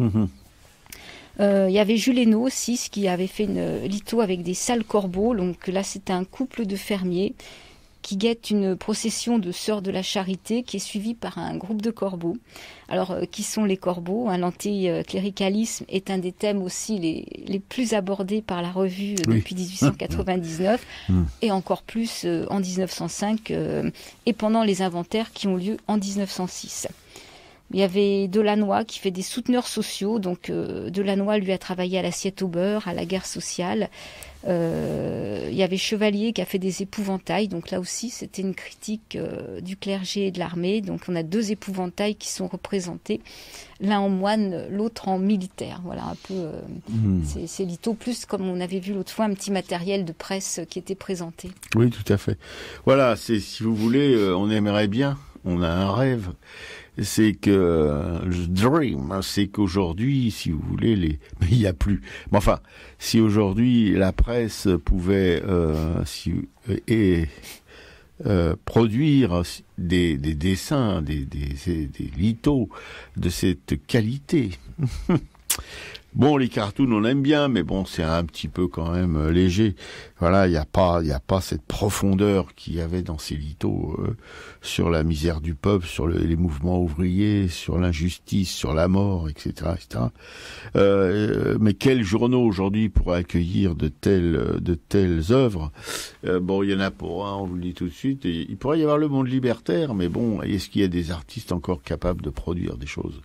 Il y avait Jules Hainaut aussi, qui avait fait une litho avec des sales corbeaux. Donc là, c'était un couple de fermiers qui guettent une procession de sœurs de la charité qui est suivie par un groupe de corbeaux. Alors, qui sont les corbeaux? L'anticléricalisme est un des thèmes aussi les plus abordés par la revue depuis 1899 et encore plus en 1905 et pendant les inventaires qui ont lieu en 1906. Il y avait Delannoy qui fait des souteneurs sociaux. Donc Delannoy, lui, a travaillé à l'assiette au beurre, à la guerre sociale. Il y avait Chevalier qui a fait des épouvantails. Donc là aussi, c'était une critique du clergé et de l'armée. Donc on a deux épouvantails qui sont représentés, l'un en moine, l'autre en militaire. Voilà un peu c'est litho, plus comme on avait vu l'autre fois, un petit matériel de presse qui était présenté. Oui, tout à fait. Voilà, c'est, si vous voulez, on aimerait bien, on a un rêve. C'est que dream, c'est qu'aujourd'hui, si vous voulez, mais il y a plus. Mais enfin, si aujourd'hui la presse pouvait produire des dessins, des lithos de cette qualité. Bon, les cartoons, on aime bien, mais bon, c'est un petit peu quand même léger. Voilà, il y a pas cette profondeur qu'il y avait dans ces lithos sur la misère du peuple, sur les mouvements ouvriers, sur l'injustice, sur la mort, etc., etc. Mais quels journaux aujourd'hui pourraient accueillir de telles œuvres? Bon, il y en a pour un, on vous le dit tout de suite. Et il pourrait y avoir le Monde libertaire, mais bon, est-ce qu'il y a des artistes encore capables de produire des choses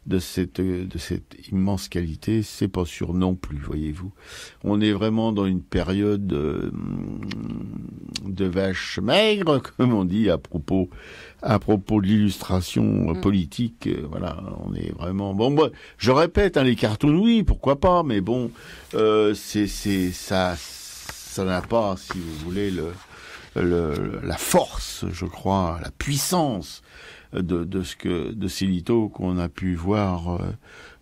de cette immense qualité? C'est pas sûr non plus, voyez-vous. On est vraiment dans une période de vache maigre, comme on dit à propos de l'illustration politique. Voilà, on est vraiment bon. Moi, je répète, les cartoons, oui, pourquoi pas, mais bon, ça n'a pas, si vous voulez, la force, je crois, la puissance de ces lithos qu'on a pu voir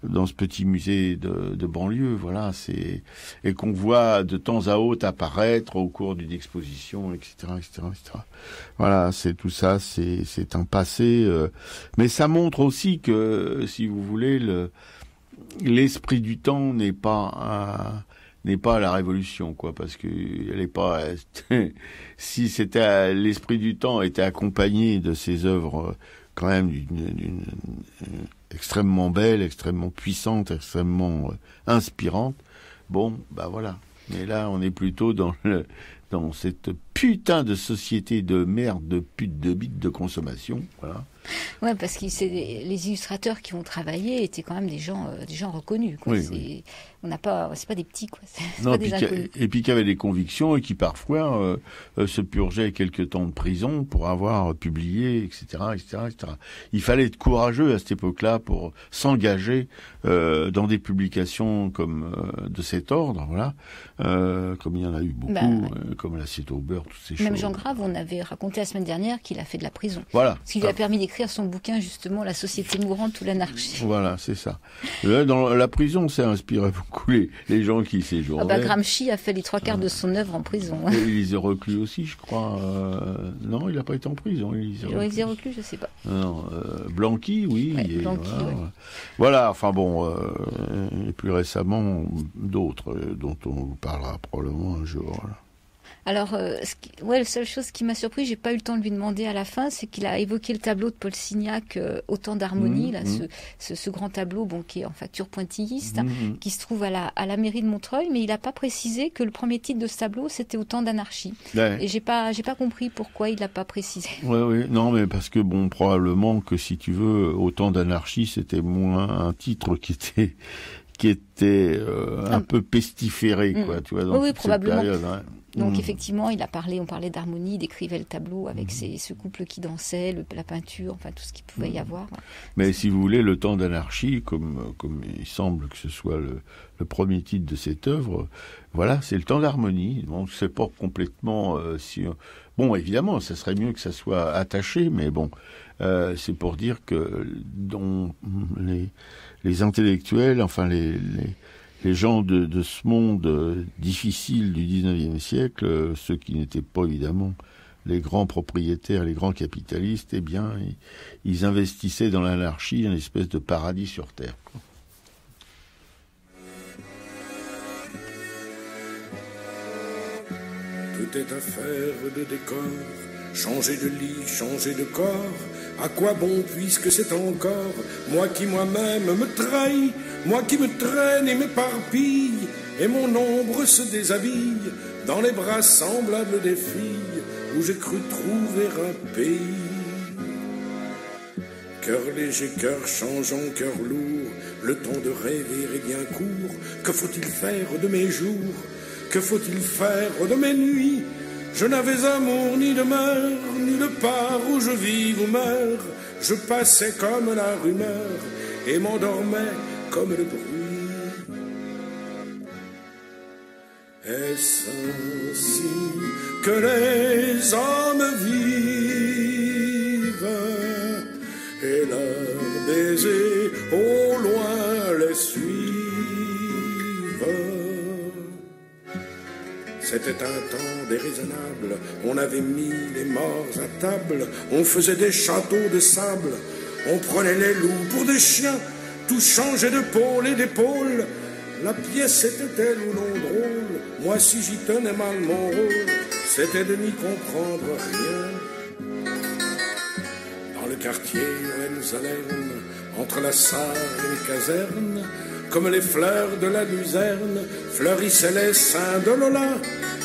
dans ce petit musée de banlieue, voilà, et qu'on voit de temps à autre apparaître au cours d'une exposition, etc., etc., etc. Voilà, c'est tout ça, c'est un passé, mais ça montre aussi que, si vous voulez, l'esprit du temps n'est pas la révolution, quoi, parce que elle est pas. Si c'était l'esprit du temps était accompagné de ces œuvres quand même d'une extrêmement belle, extrêmement puissante, extrêmement inspirante. Bon, bah voilà. Mais là, on est plutôt dans cette putain de société de merde, de pute de bite de consommation, voilà. Ouais, parce que les illustrateurs qui ont travaillé étaient quand même des gens reconnus, quoi. Oui. C'est pas des petits, quoi. C'est Non, pas des inconnus. et puis qui avaient des convictions et qui parfois se purgeaient quelques temps de prison pour avoir publié, etc., etc., etc. Il fallait être courageux à cette époque-là pour s'engager dans des publications comme de cet ordre, voilà, comme il y en a eu beaucoup, comme l'assiette au beurre, toutes ces choses. Même Jean Grave, on avait raconté la semaine dernière qu'il a fait de la prison. Voilà. Ce qui lui a permis d'écrire son bouquin, justement, La société mourante ou l'anarchie. Voilà, c'est ça. Là, dans la prison, ça inspirait beaucoup les gens qui séjournaient. Gramsci a fait les 3/4 de son œuvre en prison. Hein. Et il les a reclus aussi, je crois. Non, il n'a pas été en prison. Il les a reclus, je sais pas. Non, Blanqui, oui. Ouais, Blanqui, voilà, enfin bon, et plus récemment, d'autres dont on vous parlera probablement un jour. Voilà. Alors, la seule chose qui m'a surpris, j'ai pas eu le temps de lui demander à la fin, c'est qu'il a évoqué le tableau de Paul Signac, Autant d'harmonie, ce grand tableau, qui est en facture pointilliste, qui se trouve à la mairie de Montreuil, mais il n'a pas précisé que le premier titre de ce tableau, c'était Autant d'anarchie. Ouais. Et j'ai pas compris pourquoi il l'a pas précisé. Oui, non, mais parce que probablement que si tu veux, Autant d'anarchie, c'était moins un titre qui était un peu pestiféré, quoi, tu vois, dans toute probablement. cette période. Hein. Donc effectivement, on parlait d'harmonie, il décrivait le tableau avec ce couple qui dansait, la peinture, enfin tout ce qu'il pouvait y avoir. Mais si vous voulez, le temps d'anarchie, comme il semble que ce soit le premier titre de cette œuvre, voilà, c'est le temps d'harmonie. On ne sait pas complètement bon, évidemment, ça serait mieux que ça soit attaché, mais bon, c'est pour dire que dans les intellectuels, enfin les gens de ce monde difficile du 19e siècle, ceux qui n'étaient pas évidemment les grands propriétaires, les grands capitalistes, eh bien, ils investissaient dans l'anarchie, une espèce de paradis sur Terre, quoi. Tout est affaire de décor, changer de lit, changer de corps. À quoi bon puisque c'est encore moi qui moi-même me trahis, moi qui me traîne et m'éparpille, et mon ombre se déshabille dans les bras semblables des filles où j'ai cru trouver un pays. Cœur léger, cœur changeant, cœur lourd, le temps de rêver est bien court. Que faut-il faire de mes jours? Que faut-il faire de mes nuits? Je n'avais amour ni demeure, ni de part où je vis ou meurs. Je passais comme la rumeur et m'endormais comme le bruit. Est-ce ainsi que les hommes vivent et leurs baisers au loin les suivent? C'était un temps déraisonnable, on avait mis les morts à table, on faisait des châteaux de sable, on prenait les loups pour des chiens, tout changeait de pôle et d'épaule. La pièce était-elle ou non drôle? Moi si j'y tenais mal mon rôle, c'était de n'y comprendre rien. Dans le quartier Hohenzollern, entre la Sarre et les casernes, comme les fleurs de la luzerne, fleurissaient les seins de Lola.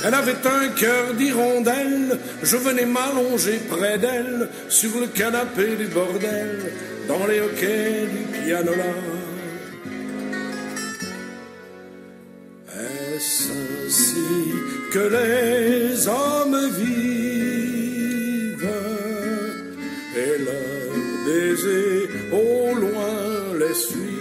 Elle avait un cœur d'hirondelle, je venais m'allonger près d'elle, sur le canapé du bordel, dans les hoquets du pianola. Est-ce ainsi que les hommes vivent et leurs baisers au loin les suivent?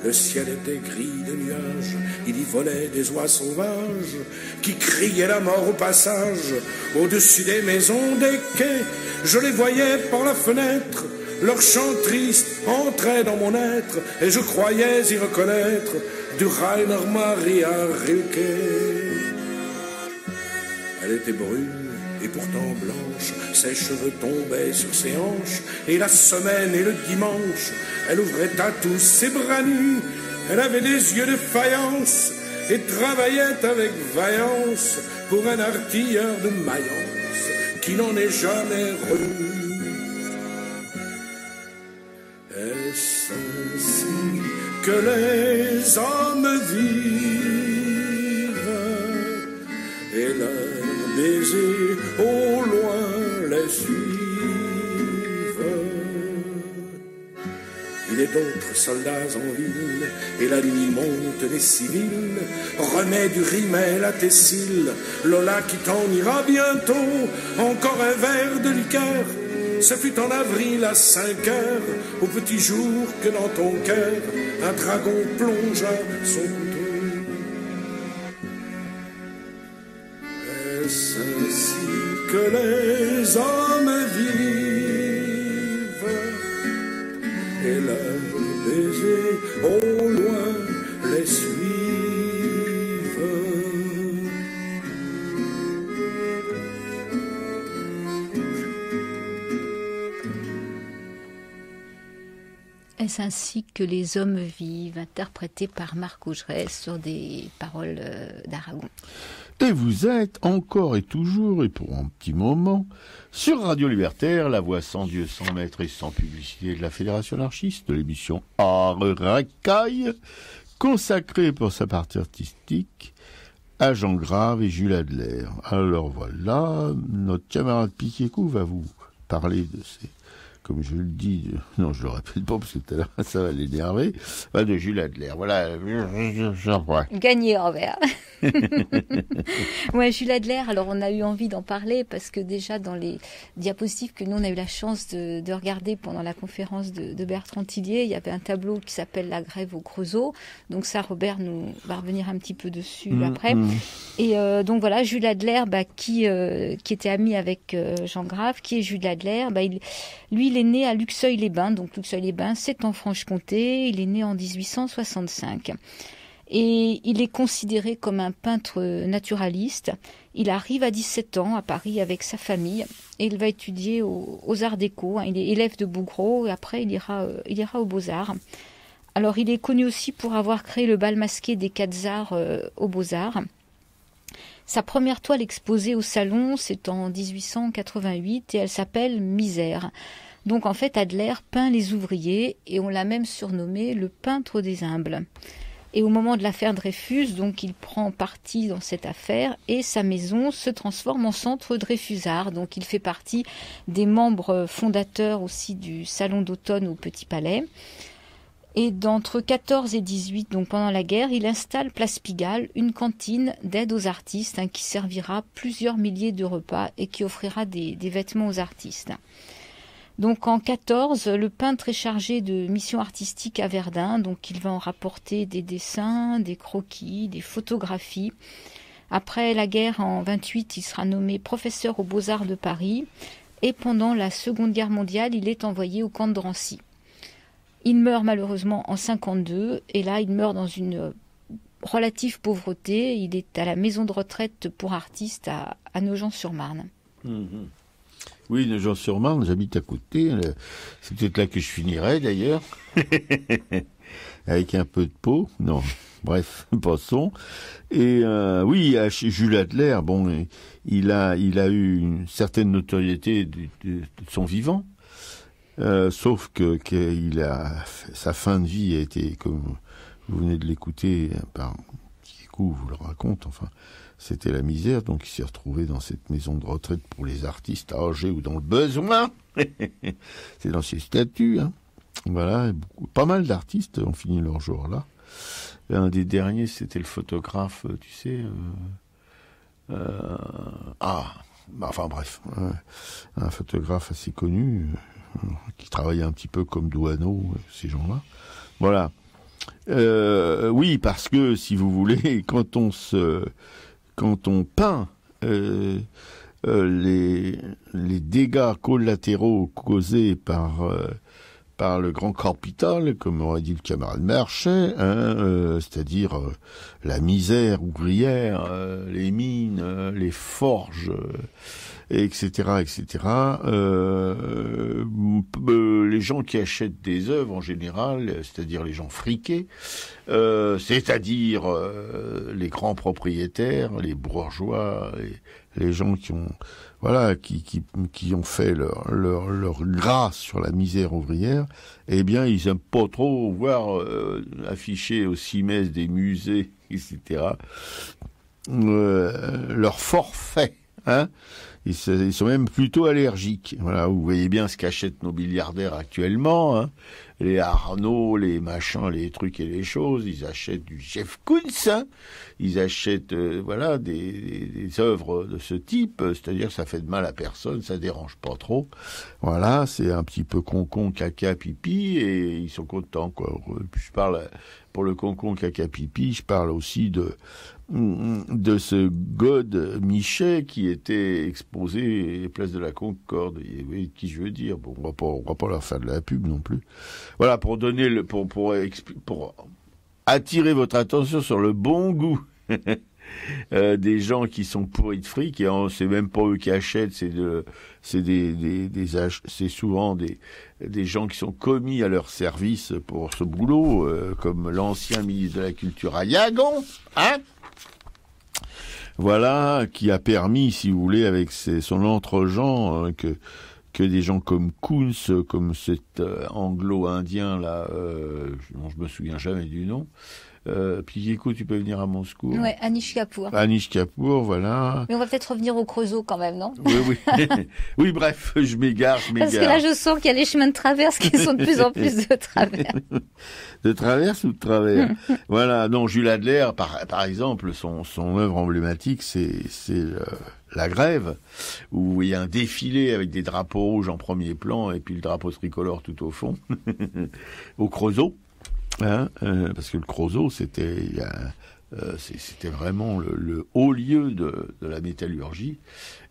Le ciel était gris de nuages, il y volait des oies sauvages qui criaient la mort au passage. Au-dessus des maisons, des quais, je les voyais par la fenêtre. Leur chant triste entrait dans mon être et je croyais y reconnaître du Rainer Maria Rilke. Elle était brune et pourtant blanche, ses cheveux tombaient sur ses hanches, et la semaine et le dimanche, elle ouvrait à tous ses bras nus. Elle avait des yeux de faïence et travaillait avec vaillance pour un artilleur de Mayence qui n'en est jamais revenu. Est-ce ainsi que les les hommes vivent et leurs baisers au loin les suivent. Il est d'autres soldats en ville, et la nuit monte les civils. Remets du rimel à tes cils, Lola qui t'en ira bientôt. Encore un verre de liqueur, ce fut en avril à 5 heures, au petit jour que dans ton cœur, un dragon plongea son couteau. Est-ce ainsi que les hommes vivent et leurs baisers au loin les suivent? Est-ce ainsi que les hommes vivent, interprété par Marc Augerès sur des paroles d'Aragon. Et vous êtes encore et toujours, et pour un petit moment, sur Radio Libertaire, la voix sans Dieu, sans maître et sans publicité de la Fédération anarchiste, de l'émission Art Racaille, consacrée pour sa partie artistique à Jean Grave et Jules Adler. Alors voilà, notre camarade Piquécou va vous parler de ces... Comme je le dis, non, je le répète pas parce que tout à l'heure ça va l'énerver, de Jules Adler. Voilà, Gagné Robert. Ouais, Jules Adler, alors on a eu envie d'en parler parce que déjà dans les diapositives que nous on a eu la chance de regarder pendant la conférence de Bertrand Tillier, il y avait un tableau qui s'appelle La grève au Creusot. Donc ça, Robert nous va revenir un petit peu dessus après. Et donc voilà, Jules Adler, qui était ami avec Jean Grave, qui est Jules Adler, lui, il est né à Luxeuil-les-Bains. Donc Luxeuil-les-Bains, c'est en Franche-Comté. Il est né en 1865. Et il est considéré comme un peintre naturaliste. Il arrive à 17 ans à Paris avec sa famille et il va étudier aux Arts Déco. Il est élève de Bouguereau et après il ira aux Beaux-Arts. Alors il est connu aussi pour avoir créé le bal masqué des 4 Arts aux Beaux-Arts. Sa première toile exposée au Salon, c'est en 1888 et elle s'appelle Misère. Donc en fait, Adler peint les ouvriers et on l'a même surnommé le peintre des humbles. Et au moment de l'affaire Dreyfus, donc il prend parti dans cette affaire et sa maison se transforme en centre Dreyfusard. Donc il fait partie des membres fondateurs aussi du Salon d'automne au Petit Palais. Et d'entre 14 et 18, donc pendant la guerre, il installe Place Pigalle une cantine d'aide aux artistes qui servira plusieurs milliers de repas et qui offrira des vêtements aux artistes. Donc en 14, le peintre est chargé de missions artistiques à Verdun, donc il va en rapporter des dessins, des croquis, des photographies. Après la guerre, en 28, il sera nommé professeur aux Beaux-Arts de Paris et pendant la Seconde Guerre mondiale, il est envoyé au camp de Drancy. Il meurt malheureusement en 52 et là, il meurt dans une relative pauvreté. Il est à la maison de retraite pour artistes à Nogent-sur-Marne. Oui, Nogent-sur-Marne, j'habite à côté. C'est peut-être là que je finirai, d'ailleurs. Avec un peu de peau. Non, bref, passons. Et oui, chez Jules Adler, bon, il a eu une certaine notoriété de son vivant. Sauf que sa fin de vie a été, comme vous venez de l'écouter par Kikou vous le raconte, enfin, c'était la misère, donc il s'est retrouvé dans cette maison de retraite pour les artistes âgés ou dans le besoin. C'est dans ses statuts, hein. Voilà, pas mal d'artistes ont fini leur jour là. Un des derniers, c'était le photographe, tu sais. Enfin bref, un photographe assez connu qui travaillait un petit peu comme Douaneau, ces gens-là. Voilà. Oui, parce que si vous voulez, quand on peint les dégâts collatéraux causés par le grand capital, comme aurait dit le camarade Marchais, c'est-à-dire la misère ouvrière, les mines, les forges, etc., les gens qui achètent des œuvres en général, c'est-à-dire les gens friqués, c'est-à-dire les grands propriétaires, les bourgeois, les gens qui ont qui ont fait leur grâce sur la misère ouvrière, eh bien ils aiment pas trop voir afficher au CIMES des musées, etc. Leur forfait, hein. Ils sont même plutôt allergiques. Voilà, vous voyez bien ce qu'achètent nos milliardaires actuellement, hein. Les Arnaud, les machins, les trucs et les choses. Ils achètent du Jeff Koons, hein. Ils achètent, des œuvres de ce type. C'est-à-dire que ça fait de mal à personne, ça dérange pas trop. Voilà, c'est un petit peu concon, caca, pipi, et ils sont contents, quoi. Puis je parle pour le concon, caca, pipi. Je parle aussi de ce God Michet qui était exposé place de la Concorde. Et, oui, qui je veux dire, bon, on va pas leur faire de la pub non plus. Voilà, pour donner pour attirer votre attention sur le bon goût des gens qui sont pourris de fric, et c'est même pas eux qui achètent, c'est souvent des gens qui sont commis à leur service pour ce boulot, comme l'ancien ministre de la Culture à Yagon, hein. Voilà, qui a permis, si vous voulez, avec son entre-gens, que des gens comme Koons, comme cet anglo-indien là, dont je me souviens jamais du nom. Puis écoute, tu peux venir à mon secours. Ouais, Anish Kapoor. Anish Kapoor, voilà. Mais on va peut-être revenir au Creusot quand même, non? Oui. Oui, bref, je m'égare. Parce que là, je sens qu'il y a les chemins de traverse qui sont de plus en plus de travers. De traverse ou de travers? Voilà. Non, Jules Adler, par exemple, son œuvre emblématique, c'est La Grève, où il y a un défilé avec des drapeaux rouges en premier plan et puis le drapeau tricolore tout au fond, au Creusot. Hein, parce que le Creusot, c'était vraiment le haut lieu de la métallurgie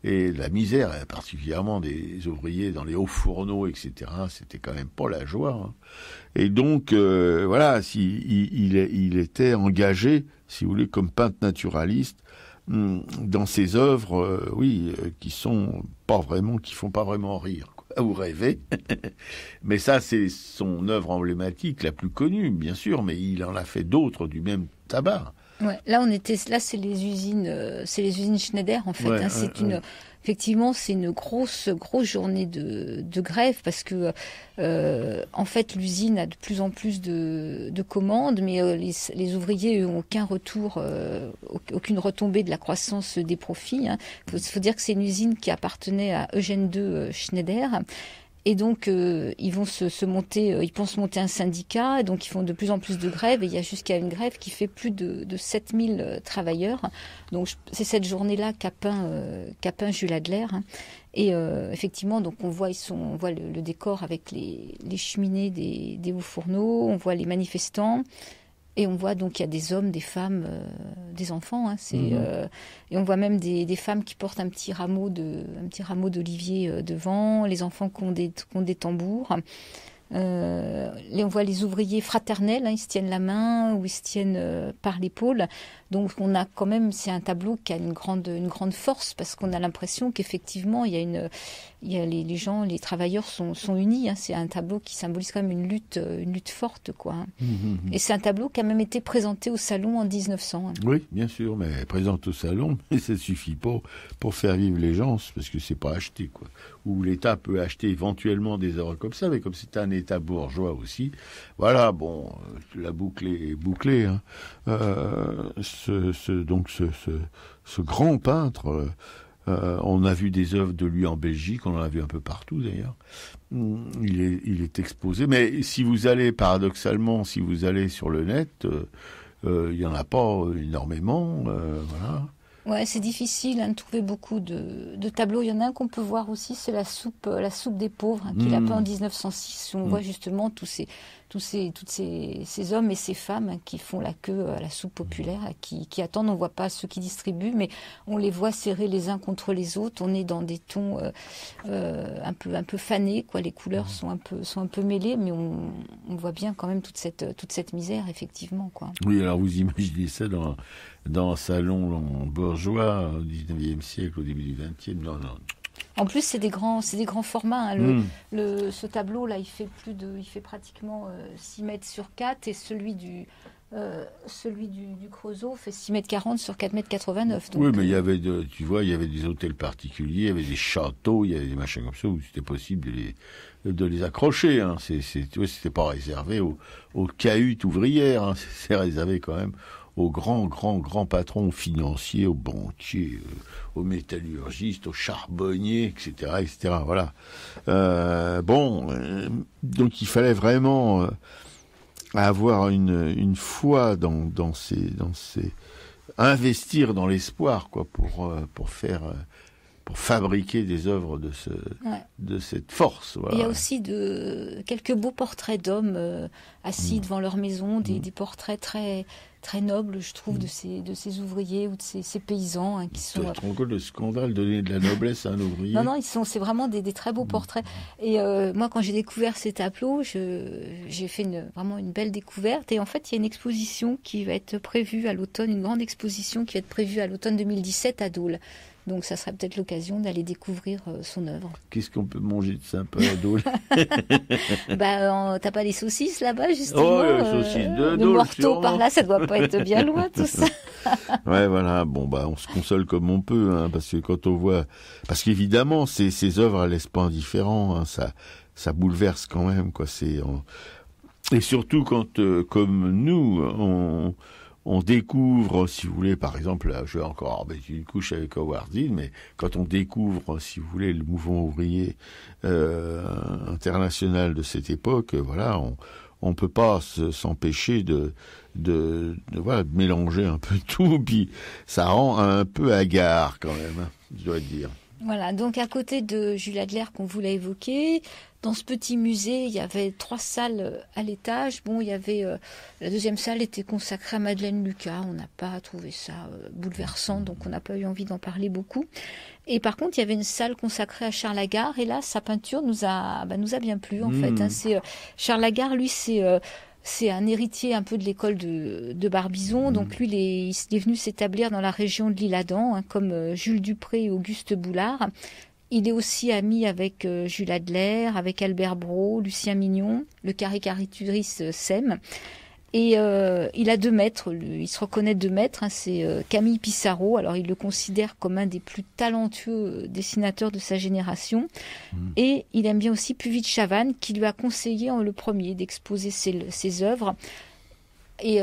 et de la misère, particulièrement des ouvriers dans les hauts fourneaux, etc. C'était quand même pas la joie, hein. Et donc, voilà, il était engagé, si vous voulez, comme peintre naturaliste dans ses œuvres, qui font pas vraiment rire, quoi, ou rêver. Mais ça, c'est son œuvre emblématique, la plus connue, bien sûr, mais il en a fait d'autres du même tabac. Ouais, c'est les usines Schneider, en fait, Ouais, hein. Effectivement, c'est une grosse journée de grève parce que, en fait, l'usine a de plus en plus de commandes, mais les ouvriers n'ont aucun retour, aucune retombée de la croissance des profits, hein. Faut dire que c'est une usine qui appartenait à Eugène II Schneider. Et donc, ils vont ils pensent monter un syndicat, et donc ils font de plus en plus de grèves, et il y a jusqu'à une grève qui fait plus de 7000 travailleurs. Donc, c'est cette journée-là qu'a peint Jules Adler, hein. Et effectivement, donc on voit le décor avec les cheminées des hauts fourneaux, on voit les manifestants. Et on voit donc qu'il y a des hommes, des femmes, des enfants, hein, et on voit même des femmes qui portent un petit rameau d'olivier devant, les enfants qui ont des tambours. On voit les ouvriers fraternels, hein, ils se tiennent la main ou ils se tiennent par l'épaule. Donc on a quand même, c'est un tableau qui a une grande force parce qu'on a l'impression qu'effectivement il y a les gens, les travailleurs sont unis, hein. C'est un tableau qui symbolise quand même une lutte forte, quoi, hein. Et c'est un tableau qui a même été présenté au salon en 1900. Hein. Oui, bien sûr, mais présente au salon, mais ça suffit pas pour faire vivre les gens, parce que c'est pas acheté, quoi. Ou l'État peut acheter éventuellement des œuvres comme ça, mais comme c'est un État bourgeois aussi, voilà, bon, la boucle est bouclée, hein. Ce grand peintre, on a vu des œuvres de lui en Belgique, on en a vu un peu partout d'ailleurs. Il est exposé, mais si vous allez sur le net, il y en a pas énormément, voilà. Ouais, c'est difficile, hein, de trouver beaucoup de tableaux. Il y en a un qu'on peut voir aussi, c'est la soupe des pauvres, hein, qu'il a peint en 1906. On voit justement tous ces hommes et ces femmes, hein, qui font la queue à la soupe populaire, qui attendent. On ne voit pas ceux qui distribuent, mais on les voit serrés les uns contre les autres. On est dans des tons un peu fanés, quoi. Les couleurs sont un peu mêlées, mais on voit bien quand même toute cette misère, effectivement, quoi. Oui, alors vous imaginez ça dans un salon bourgeois au 19e siècle, au début du 20e, non. En plus, c'est des grands formats, hein. Ce tableau-là, il fait pratiquement 6 mètres sur 4, et celui celui du Creusot fait 6,40 m sur 4,89 m. Oui, mais il y avait des hôtels particuliers, il y avait des châteaux, il y avait des machins comme ça où c'était possible de les accrocher. Hein. C'était pas réservé aux cahutes ouvrières, hein. C'est réservé quand même aux grands patrons financiers, aux banquiers, aux métallurgistes, aux charbonniers, etc., etc. Voilà. Donc il fallait vraiment avoir une foi dans ces investir dans l'espoir, quoi, pour fabriquer des œuvres de cette force. Voilà. Il y a aussi quelques beaux portraits d'hommes assis devant leur maison, des portraits très très nobles, je trouve, de ces ouvriers ou de ces paysans, hein, qui sont. Tu te rends compte le scandale, donner de la noblesse à un ouvrier? Non, c'est vraiment des très beaux portraits. Et moi, quand j'ai découvert ces tableaux, j'ai fait vraiment une belle découverte. Et en fait, il y a une exposition qui va être prévue à l'automne, une grande exposition qui va être prévue à l'automne 2017 à Dole. Donc ça serait peut-être l'occasion d'aller découvrir son œuvre. Qu'est-ce qu'on peut manger de sympa à Dole? T'as pas les saucisses là-bas, justement? Oh, les saucisses de Dole, le Morteau par là, ça doit pas être bien loin, tout ça. Ouais, voilà. Bon, on se console comme on peut, hein, parce que quand on voit... Parce qu'évidemment, ces œuvres, elles laissent pas indifférent, hein, ça bouleverse quand même, quoi. Et surtout quand, comme nous, on découvre, si vous voulez, par exemple, là, je vais encore mettre une couche avec Howard Dean, mais quand on découvre, si vous voulez, le mouvement ouvrier international de cette époque, voilà, on peut pas s'empêcher de mélanger un peu tout, puis ça rend un peu hagard quand même, hein, je dois dire. Voilà, donc à côté de Jules Adler qu'on voulait évoquer, dans ce petit musée, il y avait 3 salles à l'étage. Bon, il y avait la deuxième salle était consacrée à Madeleine Lucas. On n'a pas trouvé ça bouleversant, donc on n'a pas eu envie d'en parler beaucoup. Et par contre, il y avait une salle consacrée à Charles Lagarde, et là, sa peinture nous a bien plu en fait. Hein. Charles Lagarde, lui, c'est un héritier un peu de l'école de Barbizon. Donc lui, il est venu s'établir dans la région de l'Isle-Adam, hein, comme Jules Dupré et Auguste Boulard. Il est aussi ami avec Jules Adler, avec Albert Brault, Lucien Mignon, le caricaturiste Sem. Et il a 2 maîtres, il se reconnaît 2 maîtres, hein, c'est Camille Pissarro. Alors il le considère comme un des plus talentueux dessinateurs de sa génération. Et il aime bien aussi Puvis de Chavannes, qui lui a conseillé le premier d'exposer ses œuvres. Et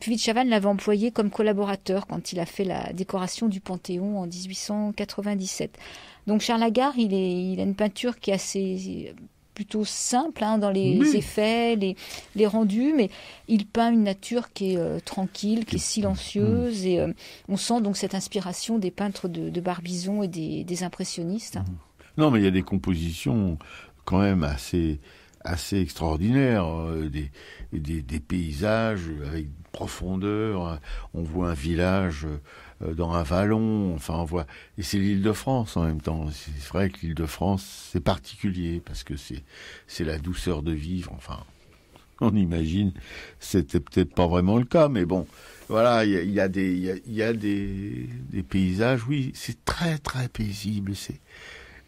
Puvis de Chavannes l'avait employé comme collaborateur quand il a fait la décoration du Panthéon en 1897. Donc Charles Lagarde, il a une peinture qui est assez plutôt simple, hein, dans les effets, les rendus, mais il peint une nature qui est tranquille, qui est silencieuse, et on sent donc cette inspiration des peintres de Barbizon et des impressionnistes. Non, mais il y a des compositions quand même assez extraordinaires, des paysages avec profondeur. On voit un village dans un vallon, enfin on voit, et c'est l'Île-de-France en même temps. C'est vrai que l'Île-de-France c'est particulier parce que c'est la douceur de vivre. Enfin, on imagine, c'était peut-être pas vraiment le cas, mais bon, voilà, il y a des paysages. Oui, c'est très très paisible.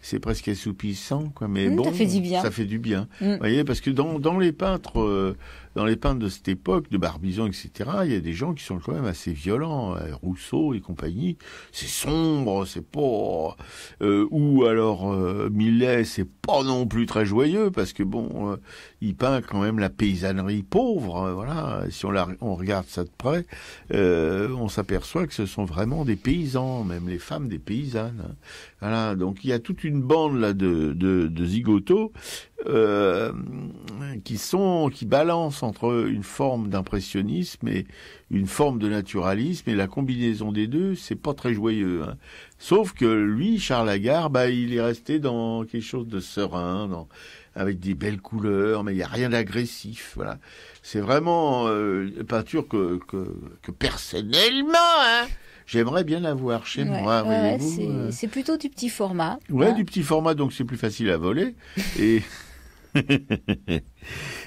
C'est presque assoupissant, quoi. Mais bon, ça fait du bien. Ça fait du bien. Vous voyez, parce que dans les peintres de cette époque, de Barbizon, etc., il y a des gens qui sont quand même assez violents. Rousseau et compagnie, c'est sombre, c'est pas. Ou alors Millet, c'est pas non plus très joyeux, parce que bon, il peint quand même la paysannerie pauvre. Voilà, si on regarde ça de près, on s'aperçoit que ce sont vraiment des paysans, même les femmes des paysannes. Hein. Voilà, donc il y a toute une bande là de zigotos qui balancent entre une forme d'impressionnisme et une forme de naturalisme, et la combinaison des deux, c'est pas très joyeux. Hein. Sauf que lui, Charles Lagarde, il est resté dans quelque chose de serein, avec des belles couleurs, mais il y a rien d'agressif. Voilà, c'est vraiment une peinture que personnellement, hein, j'aimerais bien l'avoir chez moi. C'est plutôt du petit format. Ouais, hein. Du petit format, donc c'est plus facile à voler. Et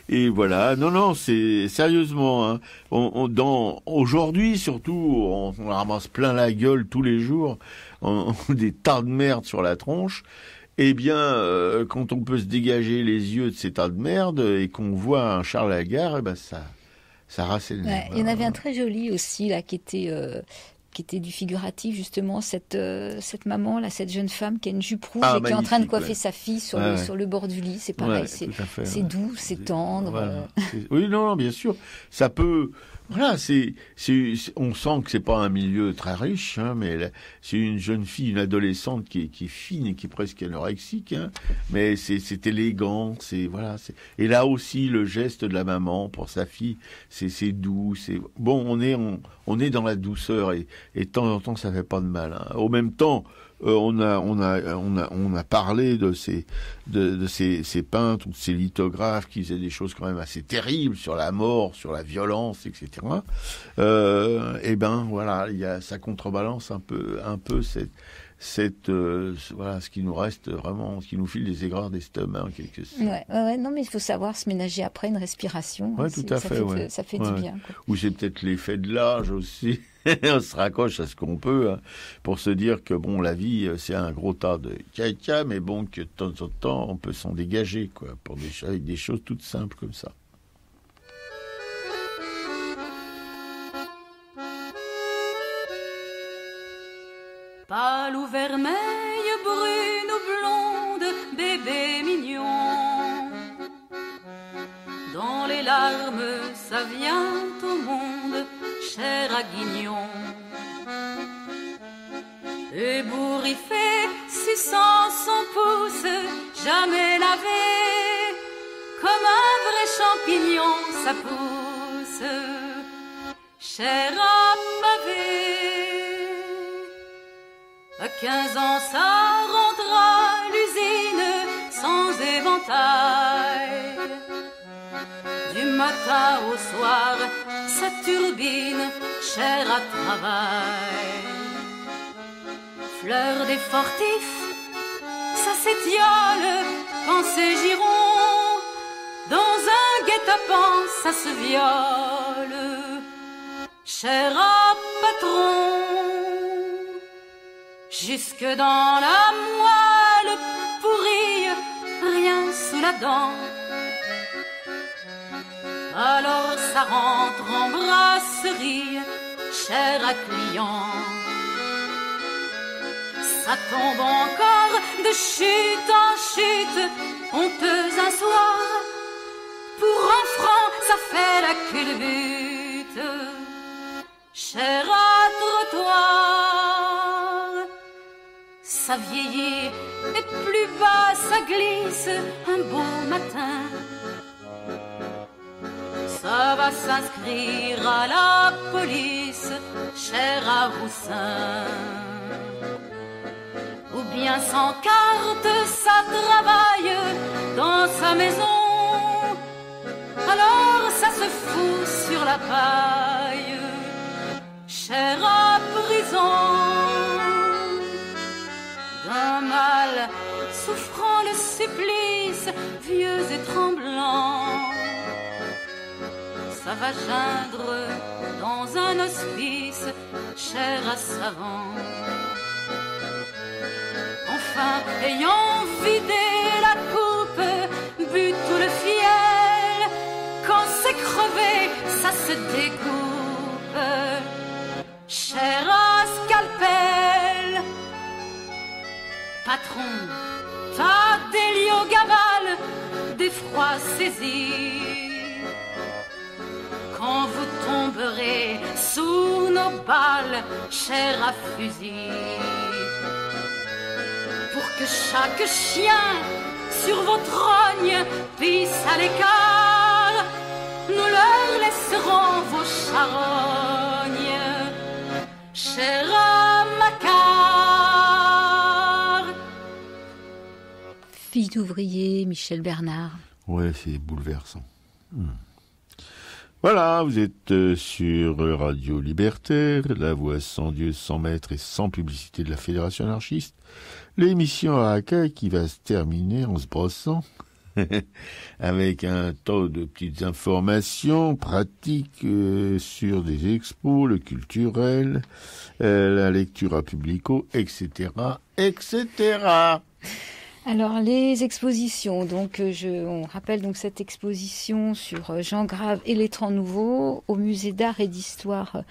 et voilà. Non, c'est sérieusement. Hein, aujourd'hui, surtout, on ramasse plein la gueule tous les jours, des tas de merde sur la tronche. Eh bien, quand on peut se dégager les yeux de ces tas de merde et qu'on voit un Charles Lagarde, ça Sarah Selznick. Ouais, il y en avait un très joli aussi, là, qui était du figuratif, justement, cette maman, là, cette jeune femme qui a une jupe rouge et qui est en train de coiffer sa fille sur le bord du lit. C'est pareil, c'est doux, c'est tendre. Voilà. Oui, non, bien sûr. Ça peut... Voilà, on sent que c'est pas un milieu très riche, hein, mais c'est une jeune fille, une adolescente qui est fine et qui est presque anorexique, hein, mais c'est élégant, et là aussi le geste de la maman pour sa fille, c'est doux, bon, on est dans la douceur et de temps en temps ça fait pas de mal, hein. Au même temps, on a parlé de ces peintres ou de ces lithographes qui faisaient des choses quand même assez terribles sur la mort, sur la violence, etc. Et ben voilà, ça contrebalance un peu voilà, ce qui nous reste vraiment, ce qui nous file des aigreurs d'estomac en quelque sorte. Ouais, non, mais il faut savoir se ménager après une respiration. Ouais, tout à fait. Ça fait du bien, quoi. Ou c'est peut-être l'effet de l'âge aussi. On se raccroche à ce qu'on peut, hein, pour se dire que bon, la vie, c'est un gros tas de caca, mais bon, que de temps en temps, on peut s'en dégager, quoi, avec des choses toutes simples comme ça. Pâle ou vermeille, brune ou blonde, bébé mignon, dans les larmes, ça vient au monde, cher à Guignon. Ébouriffé, suçant son pouce, jamais lavé, comme un vrai champignon, ça pousse, cher à pavé. À 15 ans, ça rentre à l'usine sans éventail. Du matin au soir, ça turbine, cher à travail. Fleur des fortifs, ça s'étiole quand c'est giron. Dans un guet-apens, ça se viole, cher à patron. Jusque dans la moelle pourrie, rien sous la dent. Alors ça rentre en brasserie, cher à client. Ça tombe encore de chute en chute, honteuse un soir. Pour un franc, ça fait la culbute, cher à trottoir. Ça vieillit et plus bas ça glisse un beau matin. Ça va s'inscrire à la police, cher à Roussin. Ou bien sans carte, ça travaille dans sa maison. Alors ça se fout sur la paille, cher à prison. D'un mal souffrant le supplice, vieux et tremblant, ça va geindre dans un hospice, cher à savant. Enfin, ayant vidé la coupe, bu tout le fiel, quand c'est crevé, ça se découpe, cher à scalpel. Patron, tas d'héliogamal, d'effroi saisi. Quand vous tomberez sous nos balles, cher à fusil. Pour que chaque chien sur vos trognes pisse à l'écart, nous leur laisserons vos charognes, cher à Macquart. Fille d'ouvrier, Michel Bernard. Ouais, c'est bouleversant. Voilà, vous êtes sur Radio Libertaire, la voix sans Dieu, sans maître et sans publicité de la Fédération anarchiste. L'émission à Racaille qui va se terminer en se brossant avec un tas de petites informations pratiques sur des expos, le culturel, la lecture à publico, etc., etc. Alors les expositions, donc on rappelle donc cette exposition sur Jean Grave et les Temps Nouveaux au musée d'art et d'histoire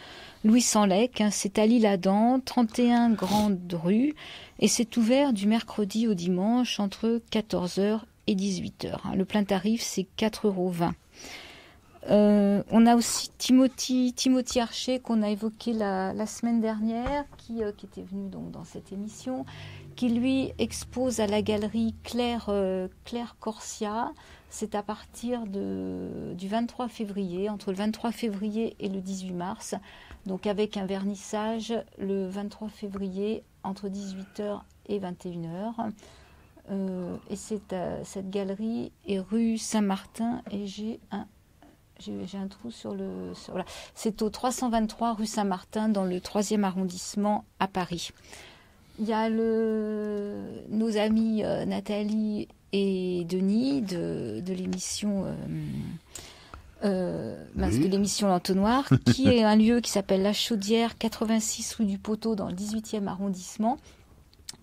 Louis Sanlec, c'est à l'Isle-Adam, 31 Grande Rue, et c'est ouvert du mercredi au dimanche entre 14h et 18h. Le plein tarif c'est 4,20 €. On a aussi Timothy Archer qu'on a évoqué la semaine dernière, qui était venu donc dans cette émission, qui lui expose à la galerie Claire Corsia. C'est à partir du 23 février, entre le 23 février et le 18 mars, donc avec un vernissage le 23 février entre 18h et 21h. Et cette galerie est rue Saint-Martin, et j'ai un trou voilà. C'est au 323 rue Saint-Martin dans le 3e arrondissement à Paris. Il y a nos amis Nathalie et Denis de l'émission de l'émission L'Entonnoir, qui est un lieu qui s'appelle La Chaudière, 86 rue du Poteau dans le 18e arrondissement,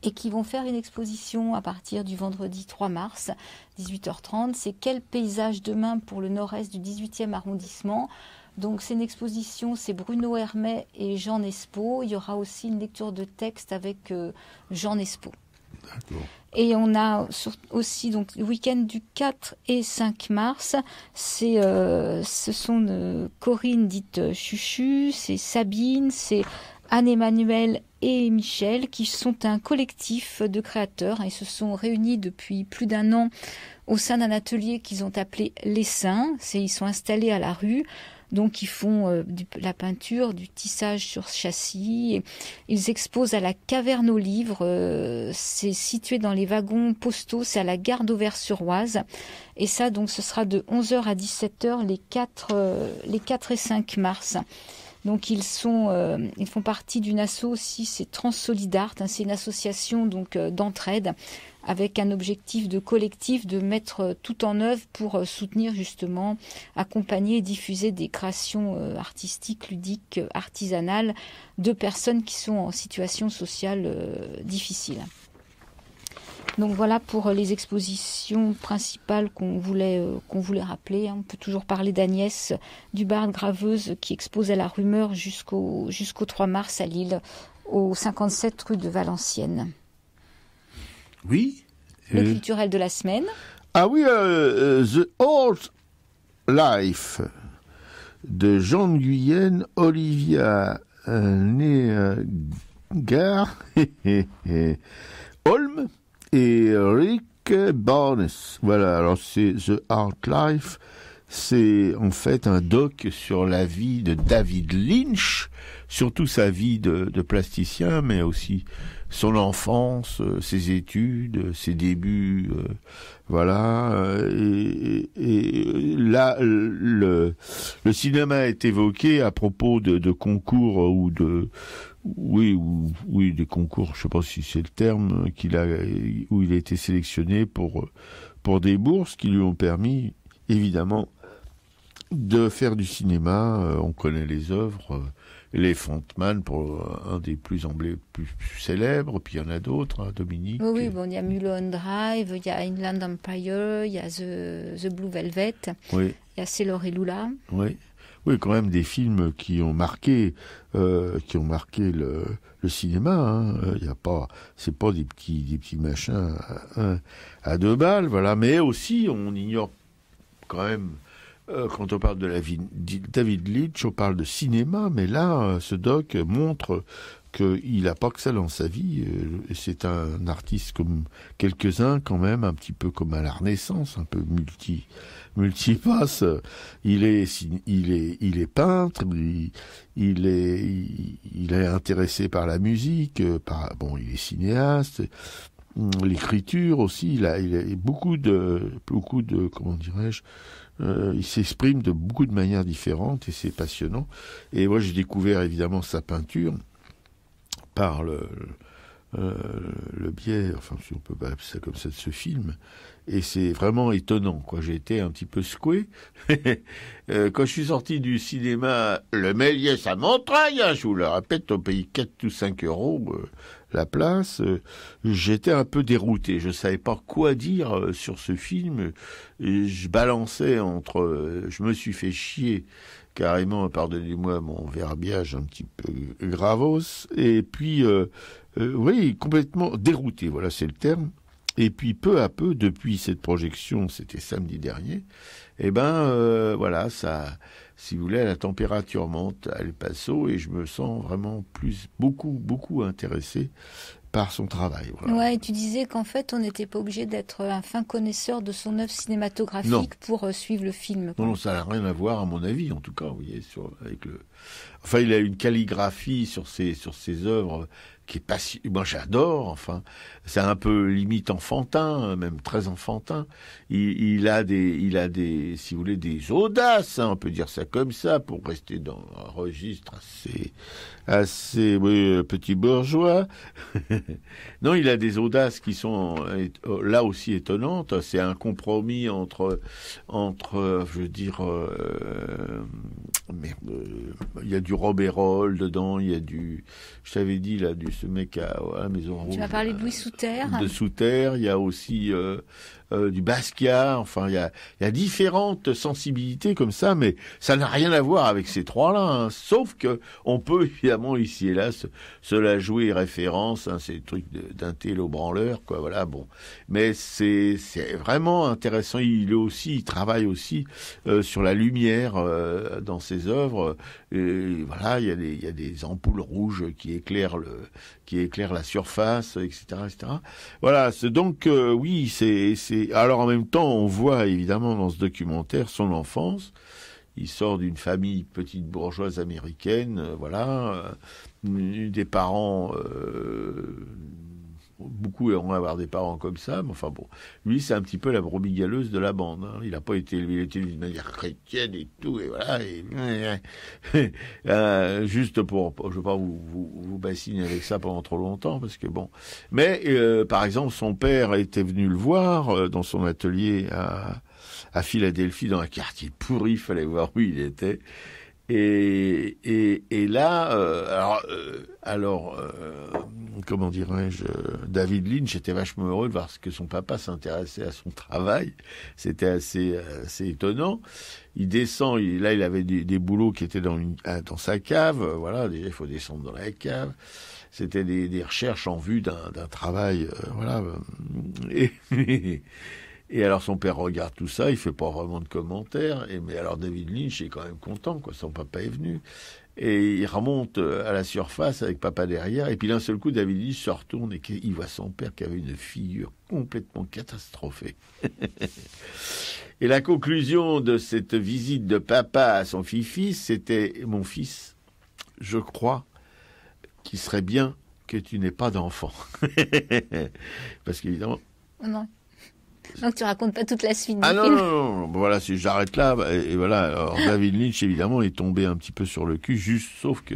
et qui vont faire une exposition à partir du vendredi 3 mars, 18h30. C'est Quel paysage demain pour le nord-est du 18e arrondissement. Donc c'est une exposition, c'est Bruno Hermet et Jean Nespo. Il y aura aussi une lecture de texte avec Jean Nespo. D'accord. Et on a aussi donc le week-end du 4 et 5 mars, ce sont Corinne dite Chuchu, c'est Sabine, c'est Anne-Emmanuel et Michel, qui sont un collectif de créateurs. Ils se sont réunis depuis plus d'1 an au sein d'un atelier qu'ils ont appelé Les Saints. Ils sont installés à la rue. Donc ils font la peinture, du tissage sur châssis. Ils exposent à la Caverne aux Livres. C'est situé dans les wagons postaux, c'est à la gare d'Auvers-sur-Oise. Et ça, donc, ce sera de 11h à 17h les 4 et 5 mars. Donc ils font partie d'une asso aussi, c'est Transsolidart, c'est une association donc d'entraide avec un objectif de collectif de mettre tout en œuvre pour soutenir justement, accompagner et diffuser des créations artistiques, ludiques, artisanales de personnes qui sont en situation sociale difficile. Donc voilà pour les expositions principales qu'on voulait rappeler. On peut toujours parler d'Agnès Dubard, graveuse, qui expose à la Rumeur jusqu'au 3 mars à Lille, au 57 rue de Valenciennes. Oui. Le culturel de la semaine. Ah oui, The Old Life de Jean de Guyenne, Olivia Negar Holm et Rick Barnes. Voilà, alors c'est The Art Life, c'est en fait un doc sur la vie de David Lynch, surtout sa vie de plasticien, mais aussi son enfance, ses études, ses débuts, voilà. Et là, le cinéma est évoqué à propos de concours ou oui, des concours, je sais pas si c'est le terme, où il a été sélectionné pour des bourses qui lui ont permis, évidemment, de faire du cinéma. On connaît les œuvres, Elephant Man pour un des plus célèbres, puis il y en a d'autres, hein, Dominique. Oui, bon, il y a Mulholland Drive, il y a Inland Empire, il y a The Blue Velvet, oui. Il y a Sailor et Lula. Oui. Oui, quand même des films qui ont marqué le cinéma. Hein. C'est pas des petits machins à 2 balles, voilà. Mais aussi, on ignore quand même. Quand on parle de la vie de David Lynch, on parle de cinéma, mais là, ce doc montre qu'il n'a pas que ça dans sa vie. C'est un artiste comme quelques-uns, quand même, un petit peu comme à la Renaissance, un peu multipasse. Il est peintre, il est intéressé par la musique, il est cinéaste. L'écriture aussi, il a beaucoup de comment dirais-je, il s'exprime de beaucoup de manières différentes et c'est passionnant. Et moi, j'ai découvert évidemment sa peinture par le biais, enfin si on peut pas appeler ça comme ça, de ce film. Et c'est vraiment étonnant, quoi. J'ai été un petit peu secoué. Quand je suis sorti du cinéma, le Méliès à Montreuil, je vous le répète, on paye 4 ou 5 euros la place. J'étais un peu dérouté. Je savais pas quoi dire sur ce film. Et je balançais entre... je me suis fait chier carrément, pardonnez-moi mon verbiage un petit peu gravos. Et puis, oui, complètement dérouté, voilà, c'est le terme. Et puis peu à peu, depuis cette projection, c'était samedi dernier, voilà, ça, si vous voulez, la température monte à El Paso et je me sens vraiment beaucoup intéressé par son travail. Voilà. Ouais, et tu disais qu'en fait, on n'était pas obligé d'être un fin connaisseur de son œuvre cinématographique pour suivre le film. Non, ça n'a rien à voir, à mon avis, en tout cas, vous voyez, avec le... Enfin, il a une calligraphie sur ses œuvres qui est pas si... Moi, j'adore, enfin, c'est un peu limite enfantin, même très enfantin. Il a des, si vous voulez, des audaces, hein, on peut dire ça comme ça, pour rester dans un registre assez petit bourgeois. Non, il a des audaces qui sont là aussi étonnantes. C'est un compromis entre, je veux dire, il y a du Robert dedans, il y a du, je t'avais dit là, ce mec à la Maison Rouge. Tu m'as parlé de Louis Souterre. De Souterre, il y a aussi du Basquiat, enfin il y a différentes sensibilités comme ça, mais ça n'a rien à voir avec ces trois-là, hein, sauf que on peut évidemment ici et là se la jouer référence, hein, c'est des trucs d'un télo branleur, quoi, voilà, bon. Mais c'est vraiment intéressant. Il travaille aussi sur la lumière dans ses œuvres. Et voilà, il y a des ampoules rouges qui éclairent la surface, etc., etc. Voilà, c'est donc oui, c'est. Alors en même temps, on voit évidemment dans ce documentaire son enfance. Il sort d'une famille petite bourgeoise américaine, voilà, des parents. Beaucoup auront avoir des parents comme ça, mais enfin bon, lui c'est un petit peu la brebis galeuse de la bande. Hein. Il n'a pas été élevé, il a été d'une manière chrétienne et tout, et voilà. Juste pour, je ne veux pas vous bassiner avec ça pendant trop longtemps, parce que bon. Mais par exemple, son père était venu le voir dans son atelier à Philadelphie, dans un quartier pourri, il fallait voir où il était. Et là, comment dirais-je, David Lynch était vachement heureux de voir que son papa s'intéressait à son travail. C'était assez étonnant. Il descend, il avait des boulots qui étaient dans sa cave. Voilà, déjà il faut descendre dans la cave. C'était des recherches en vue d'un travail, voilà. Et alors son père regarde tout ça, il fait pas vraiment de commentaires. Mais alors David Lynch est quand même content, quoi. Son papa est venu et il remonte à la surface avec papa derrière. Et puis d'un seul coup, David Lynch se retourne et il voit son père qui avait une figure complètement catastrophée. Et la conclusion de cette visite de papa à son fils, c'était: mon fils, je crois qu'il serait bien que tu n'aies pas d'enfant, parce qu'évidemment. Non. Donc tu racontes pas toute la suite du film. Non. Voilà, si j'arrête là, et voilà. Alors David Lynch, évidemment, est tombé un petit peu sur le cul, sauf que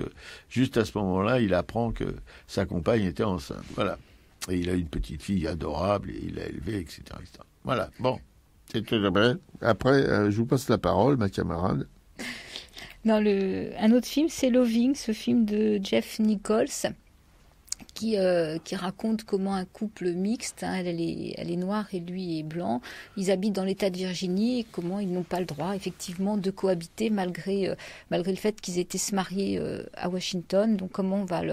juste à ce moment-là, il apprend que sa compagne était enceinte. Voilà. Et il a une petite fille adorable, et il l'a élevée, etc., etc. Voilà. Bon. C'est tout après. Après, je vous passe la parole, ma camarade. Un autre film, c'est Loving, ce film de Jeff Nichols. Qui raconte comment un couple mixte, hein, elle est noire et lui est blanc, ils habitent dans l'État de Virginie et comment ils n'ont pas le droit effectivement de cohabiter malgré le fait qu'ils étaient se marier à Washington. Donc comment on va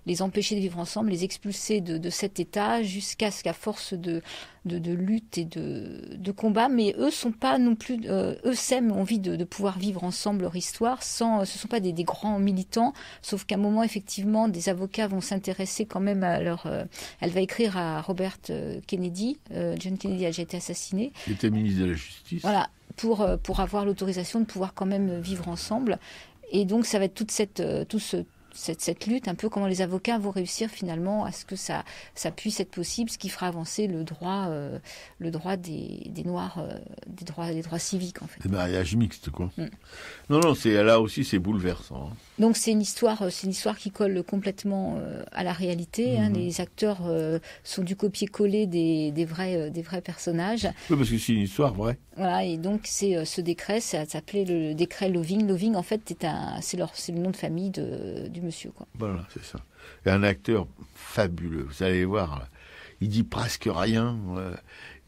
les empêcher de vivre ensemble, les expulser de cet État jusqu'à ce qu'à force de lutte et de combat, mais eux sont pas non plus, eux s'aiment, ont envie de pouvoir vivre ensemble leur histoire ce sont pas des grands militants, sauf qu'à un moment effectivement des avocats vont s'intéresser quand même à elle va écrire à Robert Kennedy, John Kennedy a déjà été assassiné. Il était ministre de la Justice. Voilà, pour avoir l'autorisation de pouvoir quand même vivre ensemble. Et donc ça va être tout cette lutte, un peu comment les avocats vont réussir finalement à ce que ça puisse être possible, ce qui fera avancer le droit des Noirs, des droits civiques en fait. Des mariages mixtes, quoi. Non, là aussi c'est bouleversant. Hein. Donc c'est une histoire qui colle complètement à la réalité. Hein. Les acteurs sont du copier-coller des vrais personnages. Oui, parce que c'est une histoire vraie. Voilà, et donc c'est ce décret, ça s'appelait le décret Loving. Loving, en fait, c'est le nom de famille du monsieur, quoi. Voilà, c'est ça. Et un acteur fabuleux. Vous allez voir, il dit presque rien,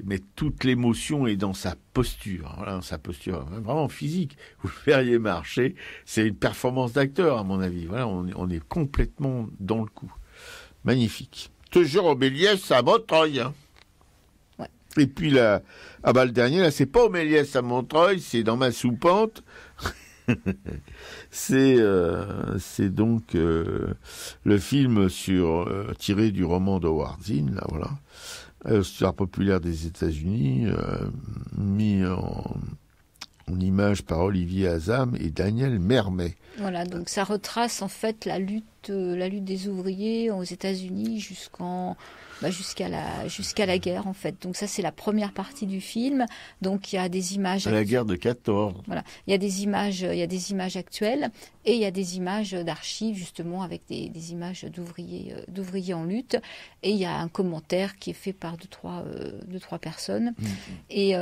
mais toute l'émotion est dans sa posture. Voilà, sa posture vraiment physique. Vous le verriez marcher, c'est une performance d'acteur, à mon avis. Voilà, on est complètement dans le coup. Magnifique. Toujours au Méliès à Montreuil. Hein. Ouais. Et puis là, le dernier, là, c'est pas au Méliès à Montreuil, c'est dans ma soupente. c'est donc le film tiré du roman d'Howard Zinn, là, voilà, histoire populaire des États-Unis, mis en image par Olivier Azam et Daniel Mermet. Voilà, donc ça retrace en fait la lutte des ouvriers aux États-Unis jusqu'à la guerre en fait. Donc ça c'est la première partie du film. Donc il y a des images. La guerre de 14. Voilà, il y a des images actuelles et il y a des images d'archives justement avec des images d'ouvriers en lutte. Et il y a un commentaire qui est fait par deux trois personnes. Et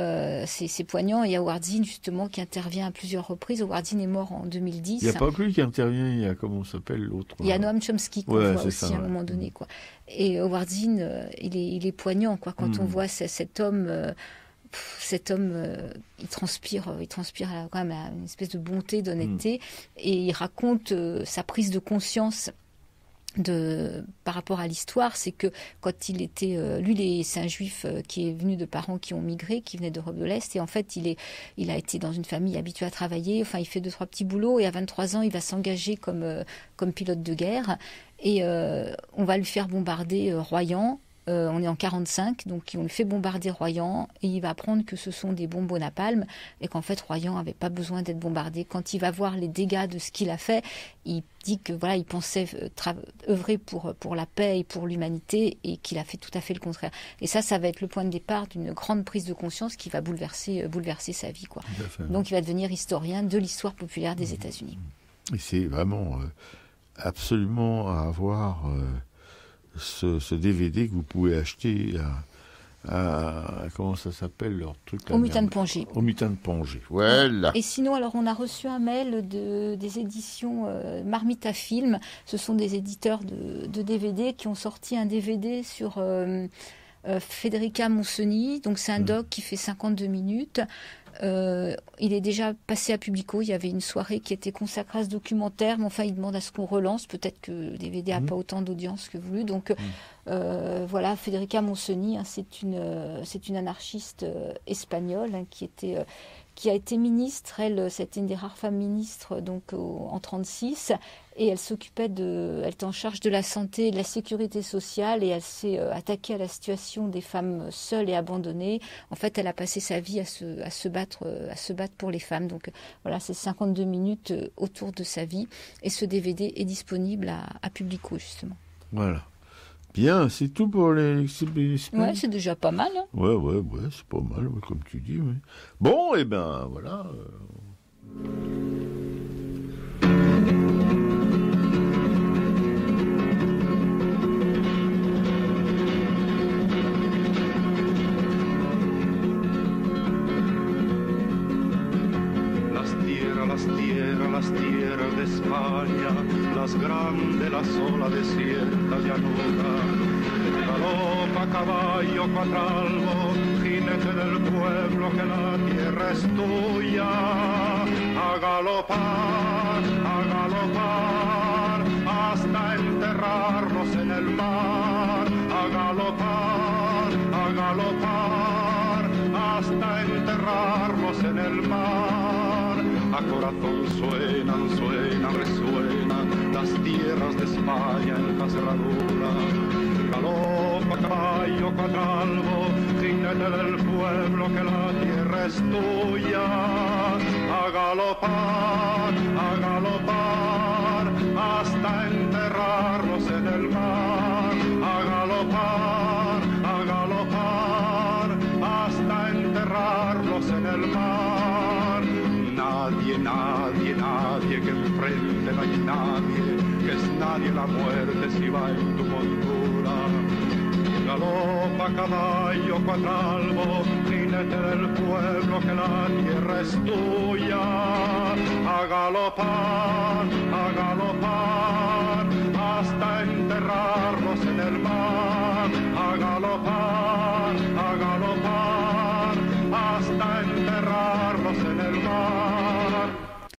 c'est poignant. Il y a Howard Zinn justement qui intervient à plusieurs reprises. Howard Zinn est mort en 2010. Il n'y a pas que lui qui intervient. Il y a comment s'appelle l'autre. Il y a Noam Chomsky qu'on voit aussi à un moment donné, quoi. Et Howard Zinn, il est poignant, quoi. Quand on voit cet homme, il transpire quand même une espèce de bonté, d'honnêteté, et il raconte sa prise de conscience par rapport à l'histoire. C'est que quand il était c'est un juif qui est venu de parents qui ont migré, qui venaient d'Europe de l'Est, et en fait il a été dans une famille habituée à travailler, enfin il fait 2-3 petits boulots, et à 23 ans il va s'engager comme pilote de guerre, et on va lui faire bombarder Royan. On est en 45, donc on lui fait bombarder Royan et il va apprendre que ce sont des bombes au napalm et qu'en fait Royan n'avait pas besoin d'être bombardé. Quand il va voir les dégâts de ce qu'il a fait, il dit que voilà, il pensait œuvrer pour la paix et pour l'humanité et qu'il a fait tout à fait le contraire. Et ça va être le point de départ d'une grande prise de conscience qui va bouleverser sa vie, quoi. Donc il va devenir historien de l'histoire populaire des États-Unis. Et c'est vraiment absolument à avoir. Ce DVD que vous pouvez acheter à comment ça s'appelle leur truc là, au Mutin de Pongé. Au Mutin de Pongé, voilà. Et sinon, alors on a reçu un mail des éditions Marmite à Film. Ce sont des éditeurs de DVD qui ont sorti un DVD sur Federica Montseny. Donc c'est un doc qui fait 52 minutes. Il est déjà passé à Publico. Il y avait une soirée qui était consacrée à ce documentaire, mais enfin il demande à ce qu'on relance. Peut-être que le DVD n'a pas autant d'audience que voulu. Donc voilà, Federica Montseny, hein, c'est une anarchiste espagnole, hein, qui a été ministre. C'était une des rares femmes ministres donc en 1936, et elle était en charge de la santé et de la sécurité sociale, et elle s'est attaquée à la situation des femmes seules et abandonnées. En fait, elle a passé sa vie à se battre pour les femmes. Donc voilà, c'est 52 minutes autour de sa vie, et ce DVD est disponible à Publico justement. Voilà. Bien, c'est tout pour les Ouais, c'est déjà pas mal. Hein. Ouais, c'est pas mal, comme tu dis. Ouais. Bon, et ben voilà. Las tierras de España, las grandes, la sola desierta llanura. Galopa caballo cuatralbo, jinete del pueblo, que la tierra es tuya. A galopar, hasta enterrarnos en el mar. A galopar, hasta enterrarnos en el mar. A corazón suenan, resuenan las tierras de España en la cerradura. Galopa caballo cuatralbo, jinete del pueblo, que la tierra es tuya. A galopar, hasta enterrarlos en el mar, a galopar, hasta enterrarlos en el mar. Nadie, nadie, nadie que enfrente, no hay nadie, que es nadie la muerte si va en tu montura. Galopa caballo cuatralbo, jinete del pueblo, que la tierra es tuya. A galopar,